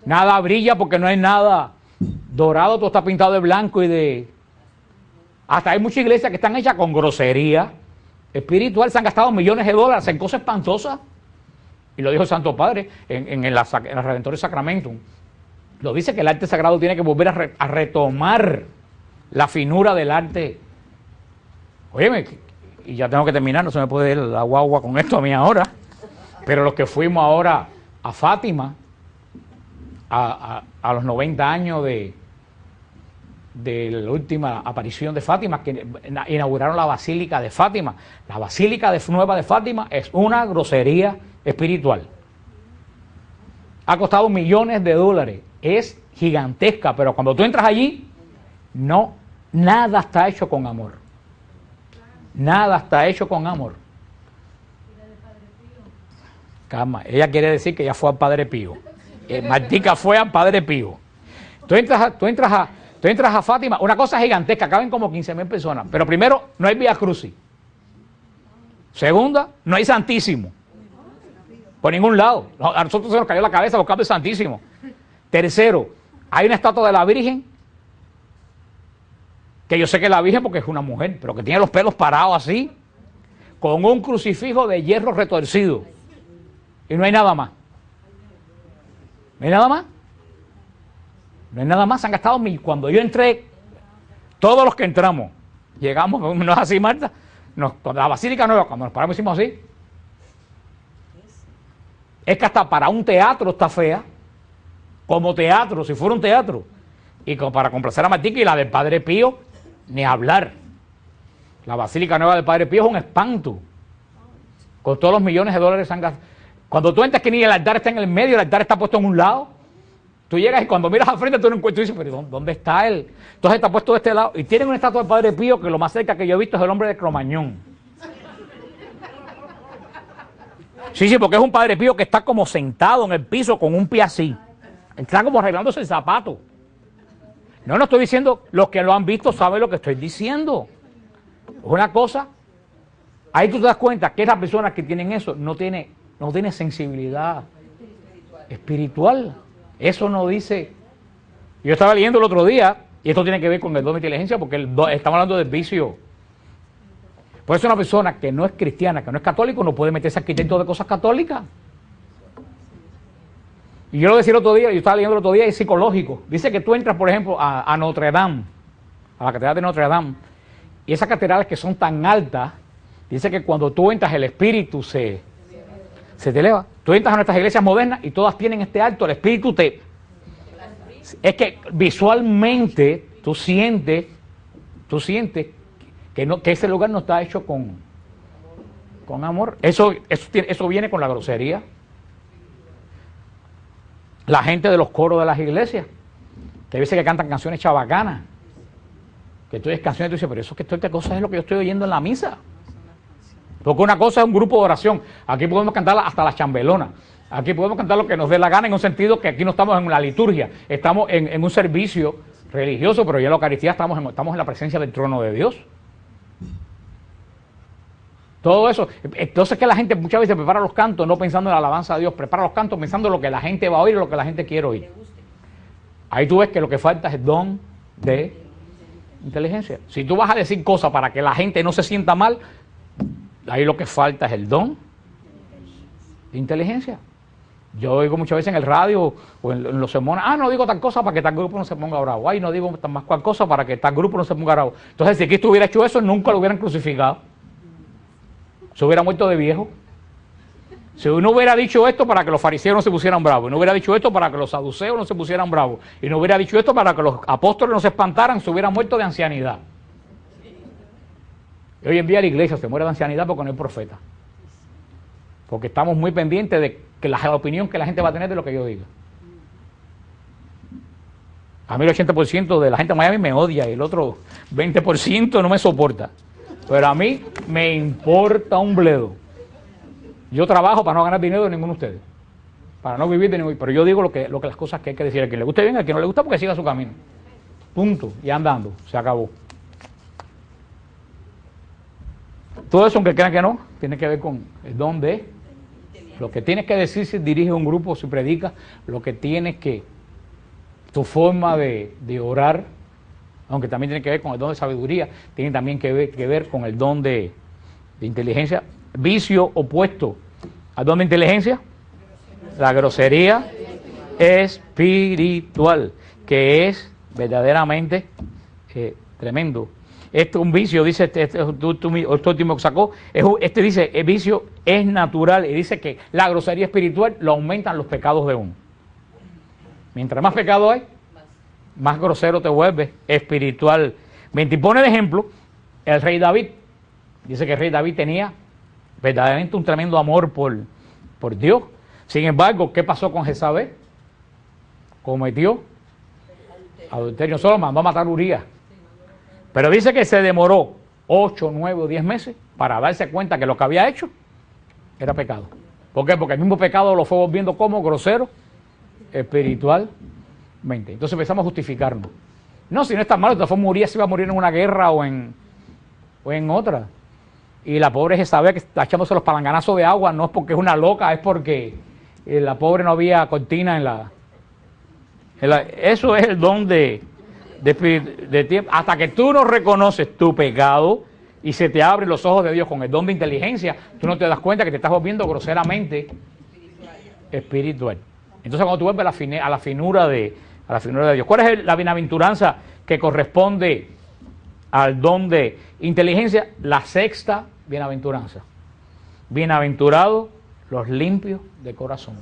Nada brilla porque no hay nada dorado. Todo está pintado de blanco y de... Hasta hay muchas iglesias que están hechas con grosería espiritual. Se han gastado millones de dólares en cosas espantosas. Y lo dijo el Santo Padre en la Redentores Sacramentum. Lo dice que el arte sagrado tiene que volver a retomar la finura del arte. Óyeme, y ya tengo que terminar, no se me puede ir la guagua con esto a mí ahora. Pero los que fuimos ahora a Fátima, a los 90 años de la última aparición de Fátima, que inauguraron la Basílica de Fátima. La Basílica Nueva de Fátima es una grosería espiritual. Ha costado millones de dólares. Es gigantesca, pero cuando tú entras allí, nada está hecho con amor. Nada está hecho con amor. Calma, ella quiere decir que ya fue al Padre Pío. Martica fue al Padre Pío. Tú entras a Fátima, una cosa gigantesca, caben como 15,000 personas. Pero primero, no hay Vía Crucis. Segunda, no hay Santísimo. Por ningún lado. A nosotros se nos cayó la cabeza buscando el Santísimo. Tercero, hay una estatua de la Virgen, que yo sé que es la Virgen porque es una mujer, pero que tiene los pelos parados así, con un crucifijo de hierro retorcido. Y no hay nada más. ¿No hay nada más? No hay nada más. Se han gastado mil. Cuando yo entré, todos los que entramos, llegamos, no es así, Marta, cuando la Basílica Nueva, cuando nos paramos hicimos así. Es que hasta para un teatro está fea. Como teatro, si fuera un teatro. Y como para complacer a Martica, y la del Padre Pío, ni hablar. La Basílica Nueva del Padre Pío es un espanto. Con todos los millones de dólares se han gastado. Cuando tú entras que ni el altar está en el medio, el altar está puesto en un lado. Tú llegas y cuando miras al frente tú no encuentras y dices, pero ¿dónde está él? Entonces está puesto de este lado. Y tienen una estatua del Padre Pío que lo más cerca que yo he visto es el hombre de Cromañón. Sí, porque es un Padre Pío que está como sentado en el piso con un pie así. Está como arreglándose el zapato. No estoy diciendo, los que lo han visto saben lo que estoy diciendo. Una cosa, ahí tú te das cuenta que esas personas que tienen eso no tiene sensibilidad espiritual. Eso no dice. Yo estaba leyendo el otro día, y esto tiene que ver con el don de inteligencia, porque estamos hablando del vicio. Por eso una persona que no es cristiana, que no es católico, no puede meterse arquitecto de cosas católicas. Y yo lo decía el otro día, yo estaba leyendo el otro día, es psicológico. Dice que tú entras, por ejemplo, a Notre Dame, a la catedral de Notre Dame, y esas catedrales que son tan altas, dice que cuando tú entras el espíritu se te eleva. Tú entras a nuestras iglesias modernas y todas tienen este alto, el espíritu es que visualmente tú sientes que ese lugar no está hecho con amor. Eso viene con la grosería. La gente de los coros de las iglesias, que hay veces que cantan canciones chabacanas, que tú oyes canciones y tú dices, pero eso que esta cosa es lo que yo estoy oyendo en la misa. Porque una cosa es un grupo de oración, aquí podemos cantar hasta la chambelona, aquí podemos cantar lo que nos dé la gana, en un sentido que aquí no estamos en la liturgia, estamos en un servicio religioso, pero ya en la Eucaristía estamos en la presencia del trono de Dios. Todo eso. Entonces que la gente muchas veces prepara los cantos no pensando en la alabanza a Dios, prepara los cantos pensando en lo que la gente va a oír y lo que la gente quiere oír. Ahí tú ves que lo que falta es el don de inteligencia. Si tú vas a decir cosas para que la gente no se sienta mal, ahí lo que falta es el don de inteligencia. Yo oigo muchas veces en el radio o en los sermones, no digo tal cosa para que tal grupo no se ponga bravo, no digo más cual cosa para que tal grupo no se ponga bravo. Entonces si Cristo hubiera hecho eso, nunca lo hubieran crucificado. Se hubiera muerto de viejo. Si uno hubiera dicho esto para que los fariseos no se pusieran bravos, y no hubiera dicho esto para que los saduceos no se pusieran bravos, y no hubiera dicho esto para que los apóstoles no se espantaran, se hubiera muerto de ancianidad. Y hoy en día la iglesia se muere de ancianidad porque no hay profeta. Porque estamos muy pendientes de que la opinión que la gente va a tener de lo que yo diga. A mí el 80% de la gente de Miami me odia y el otro 20% no me soporta. Pero a mí me importa un bledo. Yo trabajo para no ganar dinero de ninguno de ustedes. Para no vivir de ninguno. Pero yo digo lo que las cosas que hay que decir. A quien le guste bien, a quien no le gusta porque siga su camino. Punto. Y andando. Se acabó. Todo eso, aunque crean que no, tiene que ver con el don de lo que tienes que decir si diriges un grupo, si predicas, lo que tienes que, tu forma de orar, aunque también tiene que ver con el don de sabiduría, tiene también que ver con el don de inteligencia. Vicio opuesto al don de inteligencia, la grosería espiritual, que es verdaderamente tremendo. Este es un vicio, dice este último que sacó, dice, el vicio es natural y dice que la grosería espiritual lo aumentan los pecados de uno. Mientras más pecado hay, más grosero te vuelves espiritualmente. Y pone de ejemplo el rey David. Dice que el rey David tenía verdaderamente un tremendo amor por Dios. Sin embargo, ¿qué pasó con Jezabel? Cometió adulterio. Solo mandó a matar a Urías. Pero dice que se demoró 8, 9 o 10 meses para darse cuenta que lo que había hecho era pecado. ¿Por qué? Porque el mismo pecado lo fue volviendo como grosero espiritualmente. Entonces empezamos a justificarnos. No, si no es tan malo, entonces Urías se iba a morir en una guerra o en otra. Y la pobre Jezabel que está echándose los palanganazos de agua no es porque es una loca, es porque la pobre no había cortina en la... Eso es el don de tiempo. Hasta que tú no reconoces tu pecado y se te abren los ojos de Dios con el don de inteligencia, tú no te das cuenta que te estás volviendo groseramente espiritual. Entonces cuando tú vuelves a la finura de Dios, ¿cuál es la bienaventuranza que corresponde al don de inteligencia? La sexta bienaventuranza. Bienaventurados los limpios de corazón.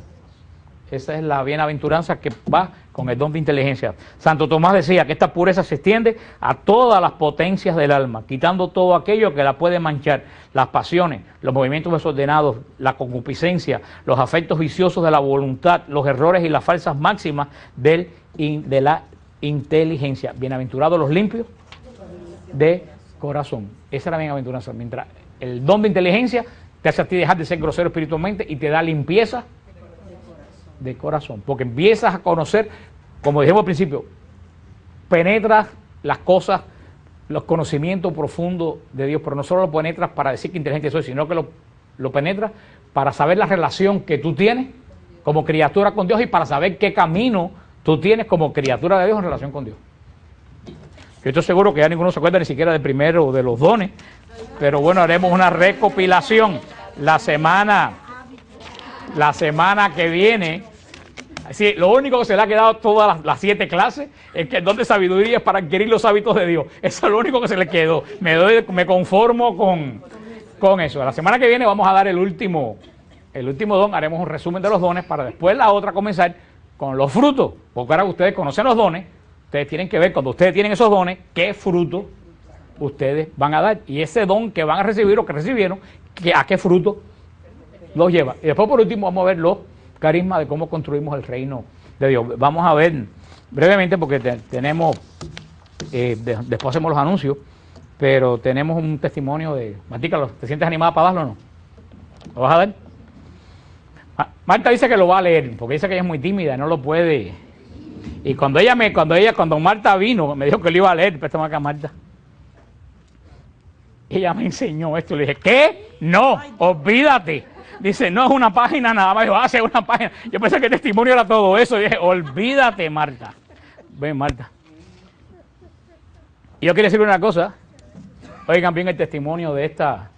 Esa es la bienaventuranza que va con el don de inteligencia. Santo Tomás decía que esta pureza se extiende a todas las potencias del alma, quitando todo aquello que la puede manchar, las pasiones, los movimientos desordenados, la concupiscencia, los afectos viciosos de la voluntad, los errores y las falsas máximas de la inteligencia. Bienaventurados los limpios de corazón. Esa es la bienaventuranza. Mientras el don de inteligencia te hace a ti dejar de ser grosero espiritualmente y te da limpieza de corazón, porque empiezas a conocer, como dijimos al principio, penetras las cosas, los conocimientos profundos de Dios, pero no solo lo penetras para decir que inteligente soy, sino que lo penetras para saber la relación que tú tienes como criatura con Dios y para saber qué camino tú tienes como criatura de Dios en relación con Dios. Yo estoy seguro que ya ninguno se acuerda ni siquiera del primero de los dones, pero bueno, haremos una recopilación la semana que viene. Sí, lo único que se le ha quedado todas las 7 clases es que el don de sabiduría es para adquirir los hábitos de Dios. Eso es lo único que se le quedó. Me conformo con eso. La semana que viene vamos a dar el último don. Haremos un resumen de los dones para después la otra comenzar con los frutos. Porque ahora ustedes conocen los dones, ustedes tienen que ver cuando ustedes tienen esos dones, qué fruto ustedes van a dar. Y ese don que van a recibir o que recibieron, a qué fruto los lleva. Y después por último vamos a ver los carismas de cómo construimos el reino de Dios. Vamos a ver brevemente porque tenemos, después hacemos los anuncios, pero tenemos un testimonio de... Martica, ¿te sientes animada para darlo o no? ¿Lo vas a dar? Marta dice que lo va a leer, porque dice que ella es muy tímida y no lo puede. Y cuando Marta vino, me dijo que lo iba a leer, préstame acá, Marta. Ella me enseñó esto, le dije, ¿qué? No, olvídate. Dice, no es una página nada más. Dijo, es una página. Yo pensé que el testimonio era todo eso. Y dije, olvídate, Marta. Ven, Marta. Y yo quiero decirle una cosa. Oigan bien el testimonio de esta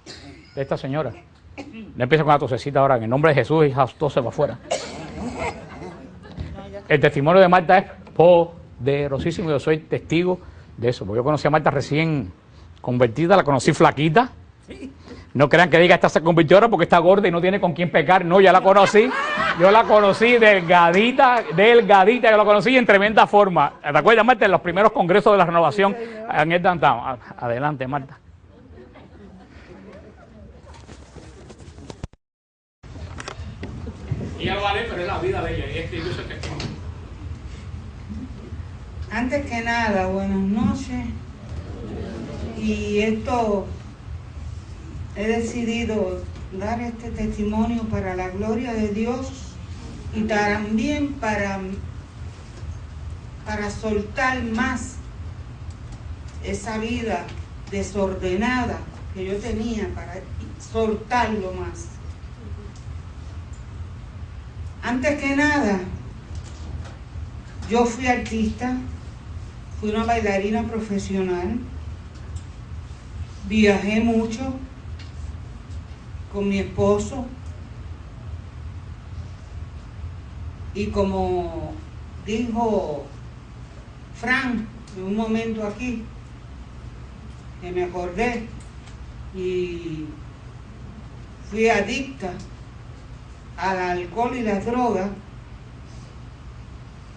señora. Le empiezo con la tosecita ahora. En el nombre de Jesús, y tos se va afuera. El testimonio de Marta es poderosísimo. Yo soy testigo de eso. Porque yo conocí a Marta recién convertida. La conocí flaquita. No crean que diga esta se convirtió ahora porque está gorda y no tiene con quién pecar. No, ya la conocí. Yo la conocí delgadita. Yo la conocí en tremenda forma. ¿Te acuerdas, Marta? En los primeros congresos de la renovación en el downtown. Adelante, Marta. Ella lo vale, pero es la vida de ella. Ella escribió ese testimonio. Antes que nada, buenas noches. Y esto, he decidido dar este testimonio para la gloria de Dios y también para soltar más esa vida desordenada que yo tenía, para soltarlo más. Antes que nada, yo fui artista, fui una bailarina profesional, viajé mucho con mi esposo y como dijo Frank en un momento aquí, que me acordé, y fui adicta al alcohol y las drogas,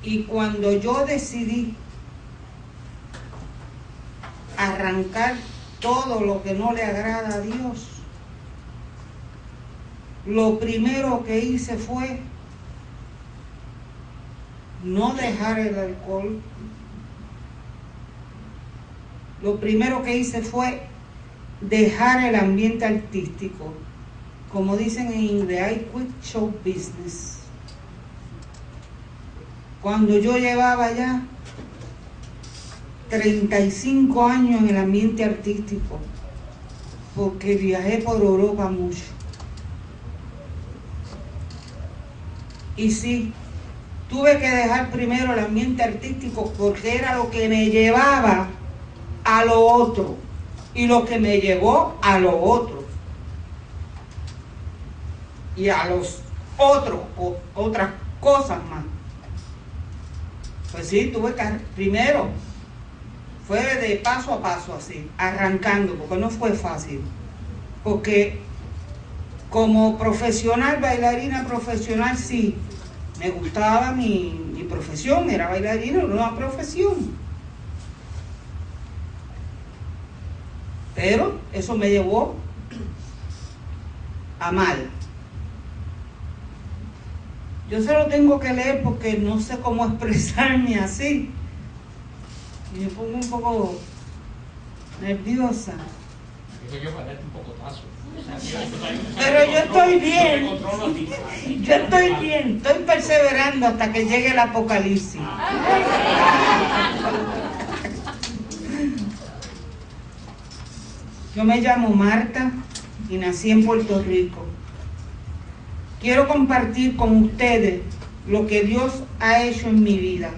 y cuando yo decidí arrancar todo lo que no le agrada a Dios, lo primero que hice fue no dejar el alcohol. Lo primero que hice fue dejar el ambiente artístico. Como dicen en inglés, I quit show business. Cuando yo llevaba ya 35 años en el ambiente artístico, porque viajé por Europa mucho. Y sí, tuve que dejar primero el ambiente artístico porque era lo que me llevaba a lo otro y lo que me llevó a lo otro y a los otros, otras cosas más. Pues sí, tuve que primero, fue de paso a paso así, arrancando, porque no fue fácil, porque como profesional, bailarina profesional, sí, me gustaba mi profesión, era bailarina, era una profesión. Pero eso me llevó a mal. Yo se lo tengo que leer porque no sé cómo expresarme así. Y me pongo un poco nerviosa. Pero yo estoy bien. Yo estoy bien. Estoy perseverando hasta que llegue el apocalipsis. Yo me llamo Marta y nací en Puerto Rico. Quiero compartir con ustedes lo que Dios ha hecho en mi vida,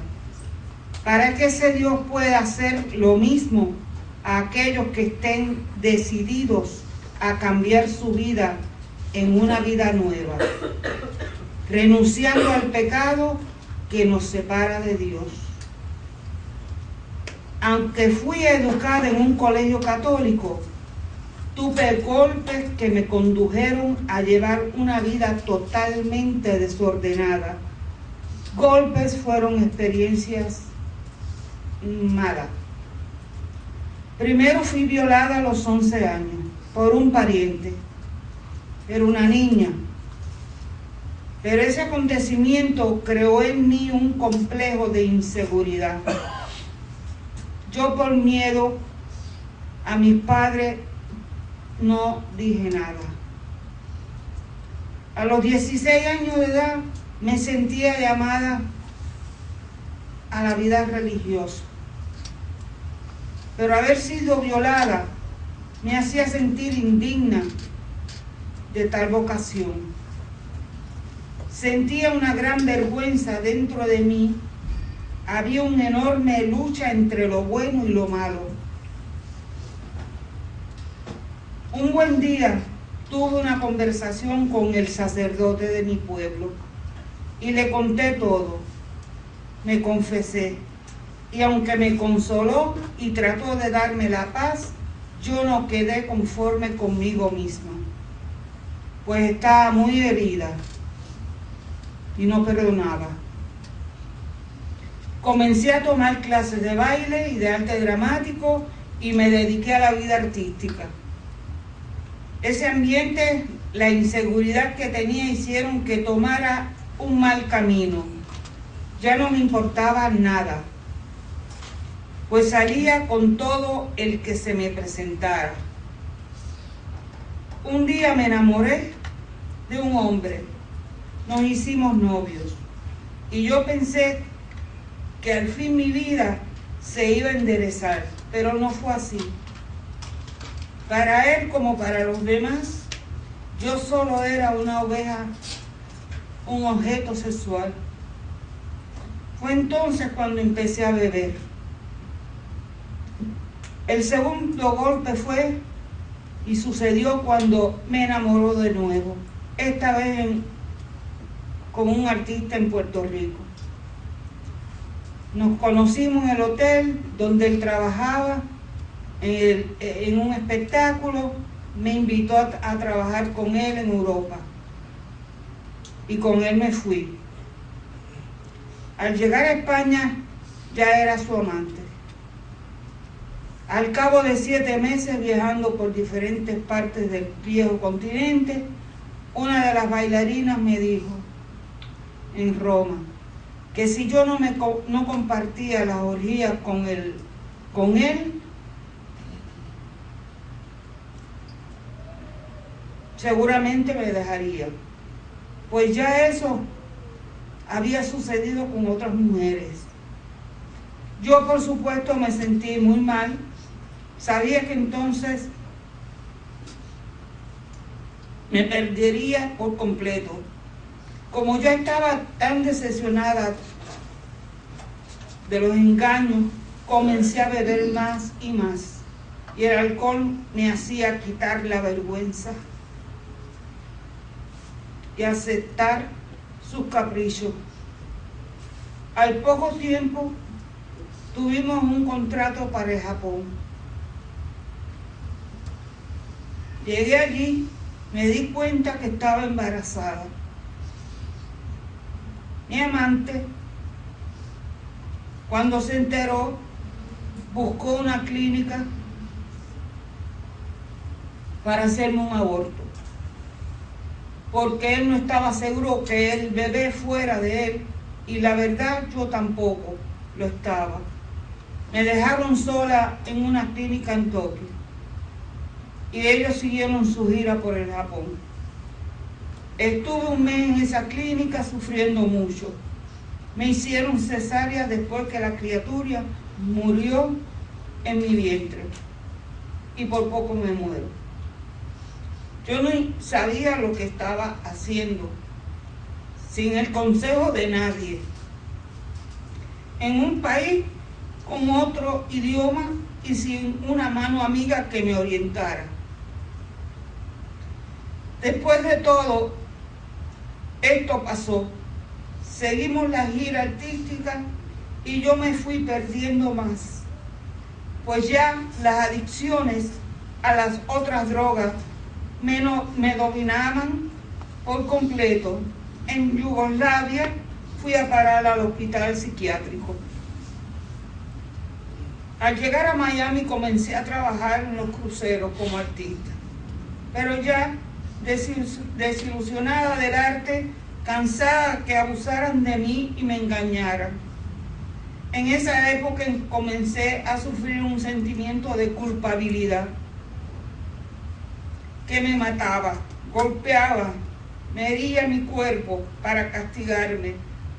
para que ese Dios pueda hacer lo mismo a aquellos que estén decididos a cambiar su vida en una vida nueva, renunciando al pecado que nos separa de Dios. Aunque fui educada en un colegio católico, tuve golpes que me condujeron a llevar una vida totalmente desordenada. Golpes fueron experiencias malas. Primero fui violada a los 11 años por un pariente. Era una niña. Pero ese acontecimiento creó en mí un complejo de inseguridad. Yo por miedo a mis padres no dije nada. A los 16 años de edad me sentía llamada a la vida religiosa. Pero haber sido violada me hacía sentir indigna de tal vocación. Sentía una gran vergüenza dentro de mí. Había una enorme lucha entre lo bueno y lo malo. Un buen día tuve una conversación con el sacerdote de mi pueblo y le conté todo. Me confesé y aunque me consoló y trató de darme la paz, yo no quedé conforme conmigo misma, pues estaba muy herida y no perdonaba. Comencé a tomar clases de baile y de arte dramático y me dediqué a la vida artística. Ese ambiente, la inseguridad que tenía hicieron que tomara un mal camino. Ya no me importaba nada, pues salía con todo el que se me presentara. Un día me enamoré de un hombre, nos hicimos novios y yo pensé que al fin mi vida se iba a enderezar, pero no fue así. Para él como para los demás, yo solo era una oveja, un objeto sexual. Fue entonces cuando empecé a beber. El segundo golpe fue y sucedió cuando me enamoró de nuevo, esta vez con un artista en Puerto Rico. Nos conocimos en el hotel donde él trabajaba, en un espectáculo. Me invitó a trabajar con él en Europa y con él me fui. Al llegar a España ya era su amante. Al cabo de 7 meses viajando por diferentes partes del viejo continente, una de las bailarinas me dijo en Roma que si yo no compartía las orgías con él, seguramente me dejaría, pues ya eso había sucedido con otras mujeres. Yo, por supuesto, me sentí muy mal. Sabía que entonces me perdería por completo. Como yo estaba tan decepcionada de los engaños, comencé a beber más y más. Y el alcohol me hacía quitar la vergüenza y aceptar sus caprichos. Al poco tiempo tuvimos un contrato para el Japón. Llegué allí, me di cuenta que estaba embarazada. Mi amante, cuando se enteró, buscó una clínica para hacerme un aborto, porque él no estaba seguro que el bebé fuera de él, y la verdad yo tampoco lo estaba. Me dejaron sola en una clínica en Tokio y ellos siguieron su gira por el Japón. Estuve un mes en esa clínica sufriendo mucho. Me hicieron cesárea después que la criatura murió en mi vientre y por poco me muero. Yo no sabía lo que estaba haciendo, sin el consejo de nadie, en un país con otro idioma y sin una mano amiga que me orientara. Después de todo esto pasó, seguimos la gira artística y yo me fui perdiendo más, pues ya las adicciones a las otras drogas me dominaban por completo. En Yugoslavia fui a parar al hospital psiquiátrico. Al llegar a Miami comencé a trabajar en los cruceros como artista, pero ya desilusionada del arte, cansada que abusaran de mí y me engañaran. En esa época comencé a sufrir un sentimiento de culpabilidad que me mataba, golpeaba, me hería mi cuerpo para castigarme,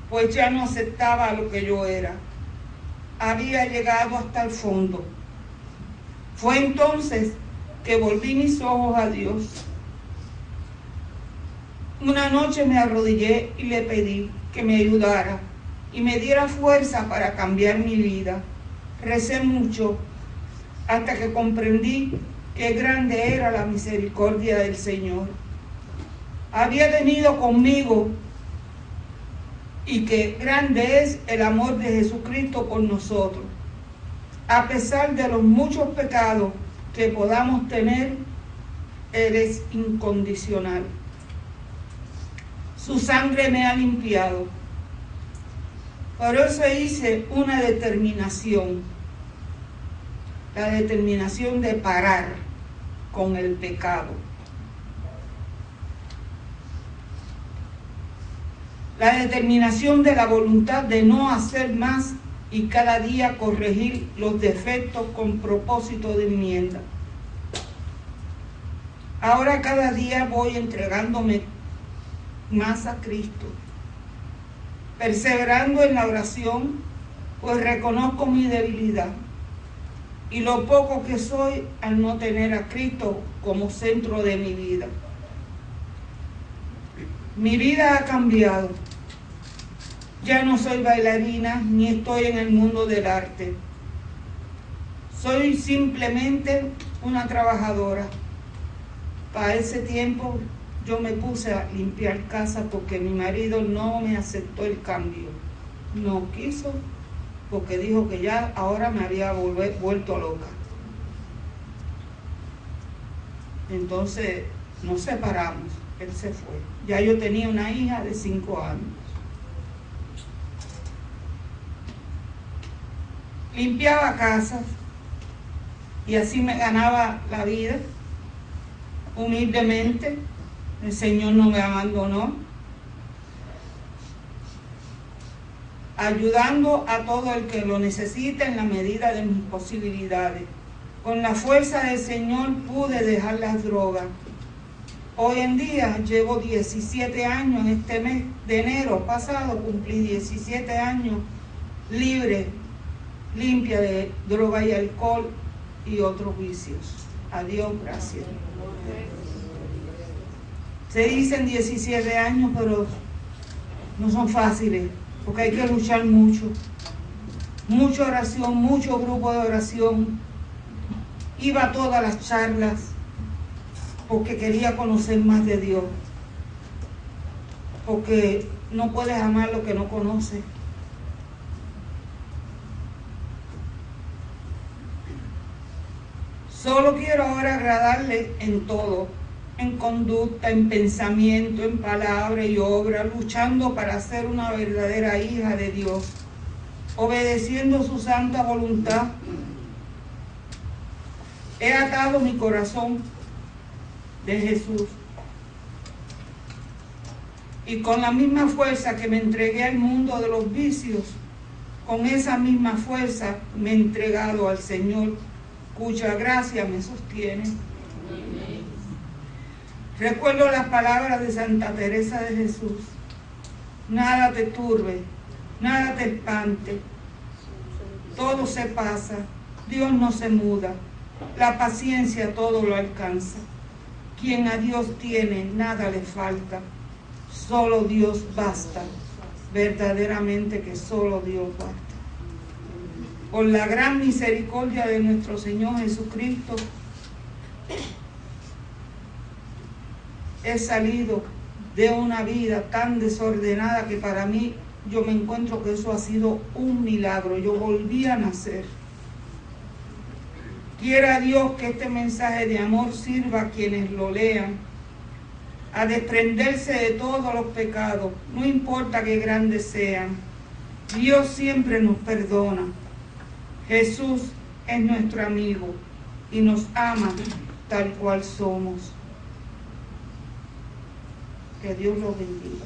pues ya no aceptaba lo que yo era. Había llegado hasta el fondo. Fue entonces que volví mis ojos a Dios. Una noche me arrodillé y le pedí que me ayudara y me diera fuerza para cambiar mi vida. Recé mucho hasta que comprendí qué grande era la misericordia del Señor. Había tenido conmigo y que grande es el amor de Jesucristo por nosotros. A pesar de los muchos pecados que podamos tener, Él es incondicional. Su sangre me ha limpiado. Por eso hice una determinación, la determinación de parar con el pecado. la determinación de la voluntad de no hacer más y cada día corregir los defectos con propósito de enmienda. Ahora cada día voy entregándome más a Cristo, perseverando en la oración, pues reconozco mi debilidad y lo poco que soy al no tener a Cristo como centro de mi vida. Mi vida ha cambiado. Ya no soy bailarina ni estoy en el mundo del arte. Soy simplemente una trabajadora. Para ese tiempo yo me puse a limpiar casa porque mi marido no me aceptó el cambio. No quiso porque dijo que ya ahora me había vuelto loca. Entonces nos separamos. Él se fue. Ya yo tenía una hija de 5 años. Limpiaba casas y así me ganaba la vida humildemente. El Señor no me abandonó, ayudando a todo el que lo necesite en la medida de mis posibilidades. Con la fuerza del Señor pude dejar las drogas. Hoy en día llevo 17 años, este mes de enero pasado cumplí 17 años libre, limpia de droga y alcohol y otros vicios. A Dios gracias. Se dicen 17 años, pero no son fáciles, porque hay que luchar mucho. Mucha oración, mucho grupo de oración. Iba a todas las charlas, porque quería conocer más de Dios. Porque no puedes amar lo que no conoces. Solo quiero ahora agradarle en todo, en conducta, en pensamiento, en palabra y obra, luchando para ser una verdadera hija de Dios, obedeciendo su santa voluntad. He atado mi corazón de Jesús y con la misma fuerza que me entregué al mundo de los vicios, con esa misma fuerza me he entregado al Señor, cuya gracia me sostiene. Recuerdo las palabras de Santa Teresa de Jesús: nada te turbe, nada te espante, todo se pasa, Dios no se muda, la paciencia todo lo alcanza. Quien a Dios tiene, nada le falta, solo Dios basta, verdaderamente que solo Dios basta. Por la gran misericordia de nuestro Señor Jesucristo, he salido de una vida tan desordenada que para mí, yo me encuentro que eso ha sido un milagro. Yo volví a nacer. Quiera Dios que este mensaje de amor sirva a quienes lo lean a desprenderse de todos los pecados, no importa qué grandes sean. Dios siempre nos perdona. Jesús es nuestro amigo y nos ama tal cual somos. Que Dios los bendiga.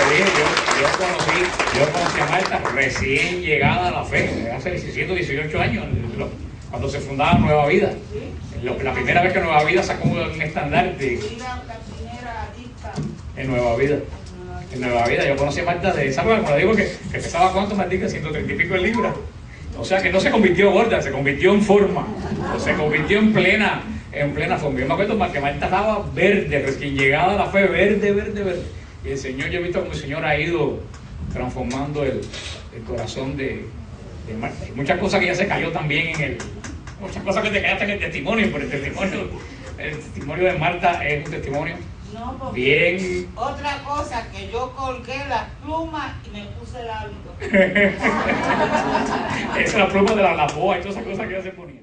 Amén. Yo conocí a Marta recién llegada a la fe, hace 17 o 18 años, cuando se fundaba Nueva Vida. La primera vez que Nueva Vida sacó un estandarte en Nueva Vida. En Nueva Vida, yo conocí a Marta de esa época, como le digo, que pesaba cuánto, Martica, 130 y pico de libras. O sea que no se convirtió gorda, se convirtió en forma, o se convirtió en plena forma. Yo me acuerdo que Marta estaba verde, recién llegada a la fe, verde. Y el Señor, yo he visto como el Señor ha ido transformando el corazón de Marta. Y muchas cosas que ella se cayó también muchas cosas que te callaste en el testimonio, pero el testimonio de Marta es un testimonio bien. Otra cosa, que yo colgué las plumas y me puse el hábito. Esa es la pluma de la boa y todas esas cosas que ella se ponía.